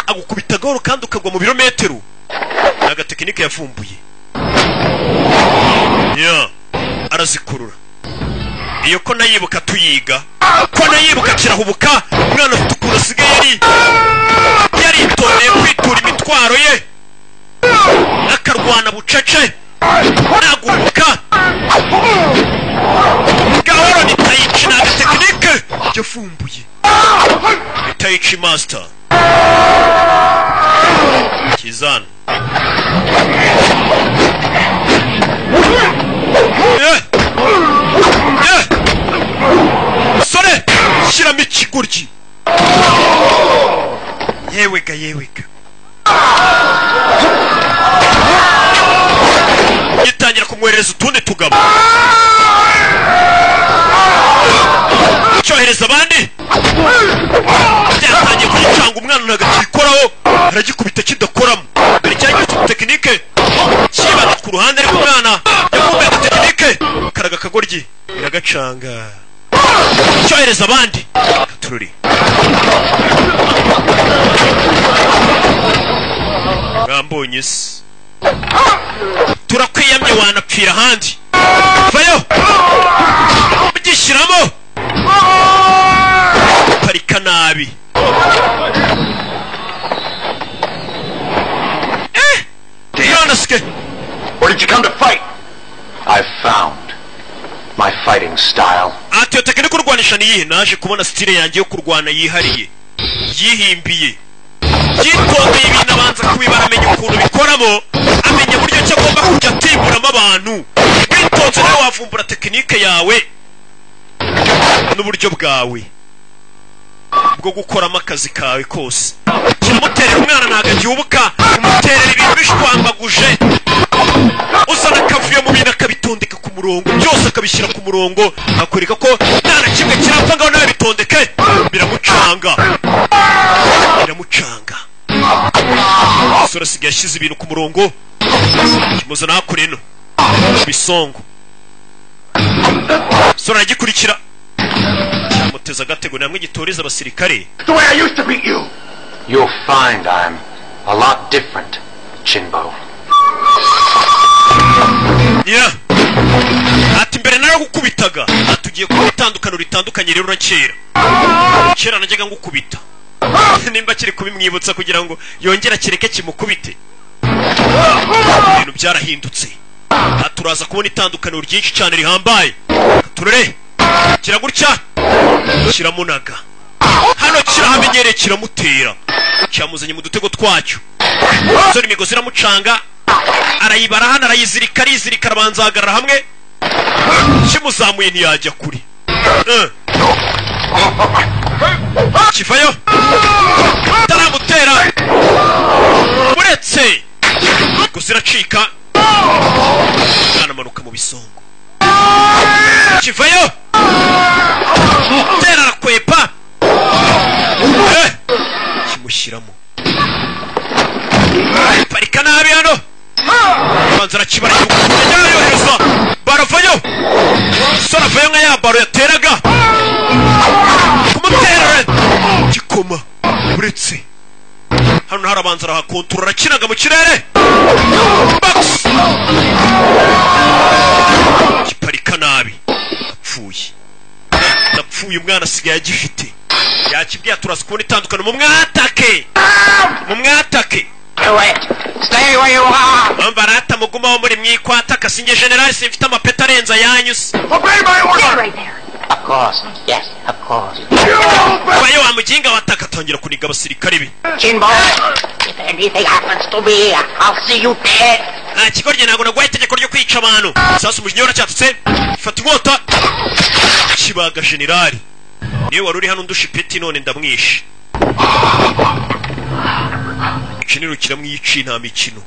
S1: agukubita gahoro kandi ukagwa mu birometero. Agatekinike yafumbuye arazikurura. Iyo ko nayibuka tuyiga ko nayibuka kirahubuka umwana afite ukuntu asigaye yaritondeye kwitura imitwaro ye akarwana bucece naguruka gahoro ni Taichi na agatekinike yafumbuye. Ni Taichi master Kizana. Sore shiramo ikigoryi. Yewega gitangira kumwohereza utundi tugabo cyohereza abandi byatangiye kugicanga umwana ntagakikoraho aragikubita kidakoramo. Mbere cyangwa tekinike kibaga ku ruhande rw'umwana yakumbuye tekinike karaga kagoryi iragacanga cyohereza abandi katururi. Ngambonye se turakwiyamye wanapfira ahandi vayo ugishyiramo parika nabi.
S11: Where did you come to fight?
S3: I found my fighting style.
S1: Atiyo tekinike urwanisha niyihe? Naje kubona style yanjye yo kurwana yihariye yihimbiye yitondeye ibintu abanza kubibara amenya ukuntu bikoramo amenya buryo cyo agomba kujya atimburamo abantu. Witonze nawe wavumbura tekinike yawe n'uburyo bwawe bwo gukoramo akazi kawe kose. Kiramuterera umwana ntago agihubuka umuterera ibintu bishwambaguje uzana akavuyo mu bintu akabitondeka ku murongo byose akabishyira ku murongo akwereka ko nta na kimwe kirapfa ngaho nawe bitondeke. Biramucanga Sora sigaye ashyize ibintu ku murongo kimuzana hakure ino bisongo. Sora aragikurikira cyamuteza agatego namwe gitoriza abasirikare.
S11: The way I used to beat you.
S3: You'll find I'm a lot different, Chinbo.
S1: Ati mbere naragukubitaga atugiye kuba itandukano ritandukanye rero na kera najyaga ngukubita nimba kiri kubimwibutsa kugira ngo yongera kireke kimukubite. Ibintu byarahindutse aturaza kubona itandukano ryinshi cyane rihambaye. Turere kiragurya kiramunaga hano kirahamenyereye kiramutera cyamuzanye mu dutego twacyo. Sori imigozi iramucanga arayibara hano arayizirika arabanza ahagarara hamwe kimuzamuye ntiyajya kuri kivayo taramutera uretse imigozi iracika anamanuka mu bisongo. Kivayo tera arakwepa kimushyiramo parika nabi hano banza arakibara yohereza baravayo. Sora avayo nka ya baro yateraga kumutera gikoma uretse hano harabanza arahakontorora arakinaga mu kirere box kiparika nabi apfuye umwana asigaye agifite yakibwiye turaza kubona itandukano mu mwatake
S10: Stay where you are.
S1: Mbarata muguma wo muri mwikwataka singe general simfite amapeta arenza yanyu.
S11: Obey my order.
S10: Right there. Of course. Yes, of course.
S1: Bayo wamuginga wataka tangira kuniga abasirikare be.
S10: Chinbo, if anything happens to me, I'll see you dead.
S1: Kigorye nago nagwaye itegeko ryo kwica abantu. Sasa umujinyora cyatutse fata inkota kibaga general. Niwe waruri hano ndusha ipeti none ndamwishe. rukinirukira mu yici nta mikino.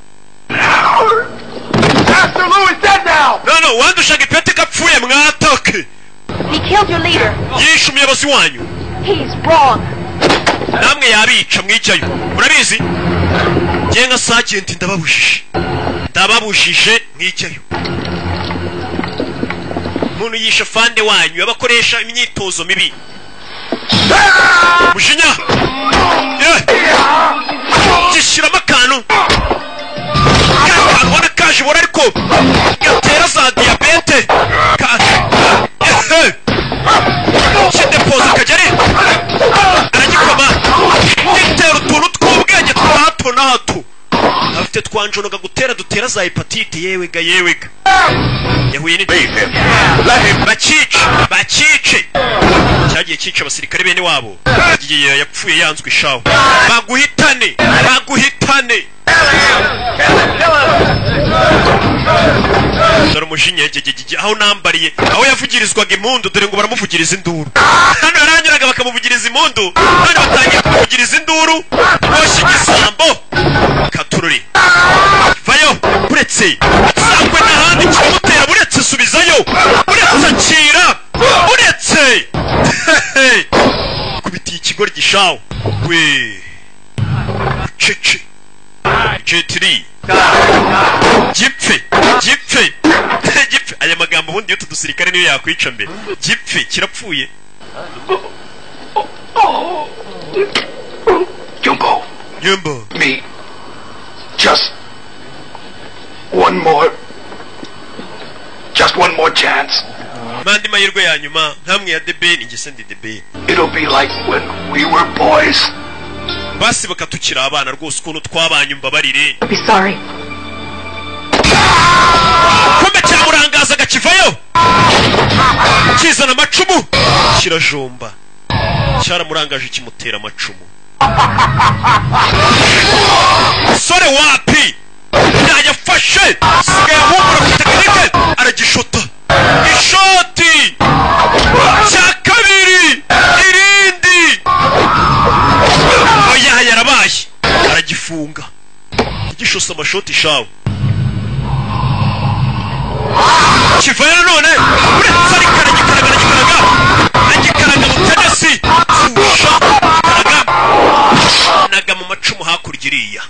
S6: Master Lou is dead now!
S1: No, wandushaga ipete kapfuye mwatoke.
S7: He killed your leader.
S1: Yishe umuyobozi wanyu.
S7: He's wrong.
S1: Namwe yabica mwicayo. Murabizi? Nge nka sergeant ndababujije mwicayo. Umuntu yishe fande wanyu yabakoresha imyitozo mibi. Mujinya. Gishiramo akantu. Kakabona kaje bora ariko gatera za diabete. Kidepoza kagere. Aragikoma. Gitera utuntu tw'ubwenge twa hato na hato. Afite twanjonoga gutera dutera za hepatite yewega. Yahuye ni bacice cyagiye cyica abasirikare bene wabo. Igiye yapfuye yanzwe ishaho. Baguhitane. Dore umujinya yegegege aho nambariye aho yavugirizwaga impundu dore ngo baramuvugiriza induru. Hano yaranyuraga bakamuvugiriza impundu none batangiye kumuvugiriza induru. Boshye igisambo katururi vayo buretse sangwe n'ahandi kimutera buretse subizayo buretse akira buretse kubitiye ikigori gishaho we cece jetiri gipfe aya magambo ubundi yo tudusirikare niyo yakwica mbere. Gipfe kirapfuye. Yumbo
S11: me just one more chance.
S1: Mandi mahirwe ya nyuma ntamwe ya debe ingese ndi debe.
S11: It'll be like when we were boys.
S1: Basi bakatukira abana rwose ukuntu twabanye mbabarire.
S7: Be sorry.
S1: Kumbe cyamurangaza gakivayo. Kizana amacumu kirajomba. Cyaramurangaje kimutera amacumu. Sore wapi yayafashe sigaye ahumura ku tekinike aragishota ishoti cya kabiri irindi oya yarabaye aragifunga igishosa amashoti shawe kivayo none uretse agikaraga mutenesi fusha naga mu macumu hakurya iriya.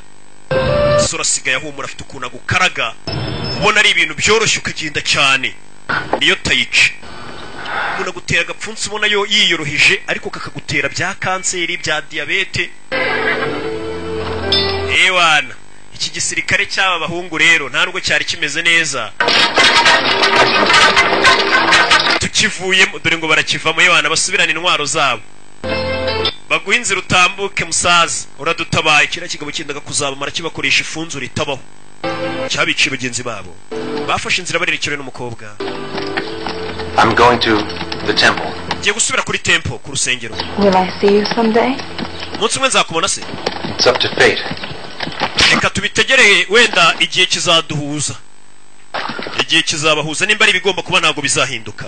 S1: Sora asigaye ahumura afite ukuntu agukaraga ubona ari ibintu byoroshye ukagenda cyane. Niyo tayici umuntu agutera agapfunsi ubona yo yiyoroheje ariko kakagutera bya kanseri bya diabete. Ewana iki gisirikare cy'aba bahungu rero nta nubwo cyari kimeze neza. Tukivuyemo dore ngo barakivamo yewana basubirana intwaro zabo. Baguha inzira utambuke musaza uradutabaye kira kigabo kindaga kuzabamara kibakoresha ifunzo ritabaho. Cyabiciye bagenzi babo bafashe inzira barerekewe n'umukobwa.
S3: I'm going to the temple.
S1: Ngiye gusubira kuri temple ku rusengero.
S7: Will I see you someday?
S1: Umunsi umwe nzakubona se.
S3: It's up to fate.
S1: Reka tubitegereye wenda igihe kizaduhuza. Igihe kizabahuza nimba ari bigomba kuba ntago bizahinduka.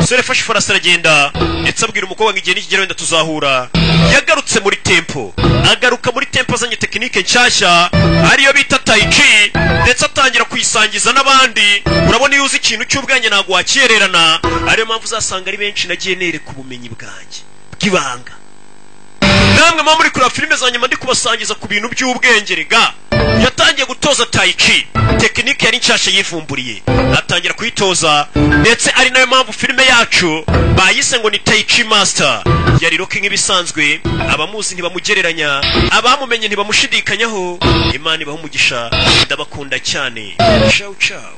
S1: Sore fashe farasi aragenda ndetse abwira umukobwa ngo igihe nikigera wenda tuzahura. Yagarutse muri tempo agaruka muri tempo azanye tekinike nshyashya ariyo bita tai chi ndetse atangira kuyisangiza n'abandi. Urabona iyo uzi ikintu cy'ubwenge ntago wakiererana ariyo mpamvu uzasanga ari benshi nagiye nereka ubumenyi bwanjye bw'ibanga. Namwe muri kuri filime zanyuma ndi kubasangiza ku bintu by'ubwenge rega. Yatangiye gutoza tai chi tekinike yari nshyashya yivumburiye atangira kuyitoza ndetse ari nayo mpamvu filime yacu bayise ngo ni Tai Chi Master. Yari roke nk'ibisanzwe abamuzi ntibamugereranya abamumenye ntibamushidikanyaho. Imana ibaha umugisha ndabakunda cyane. Ciao ciao.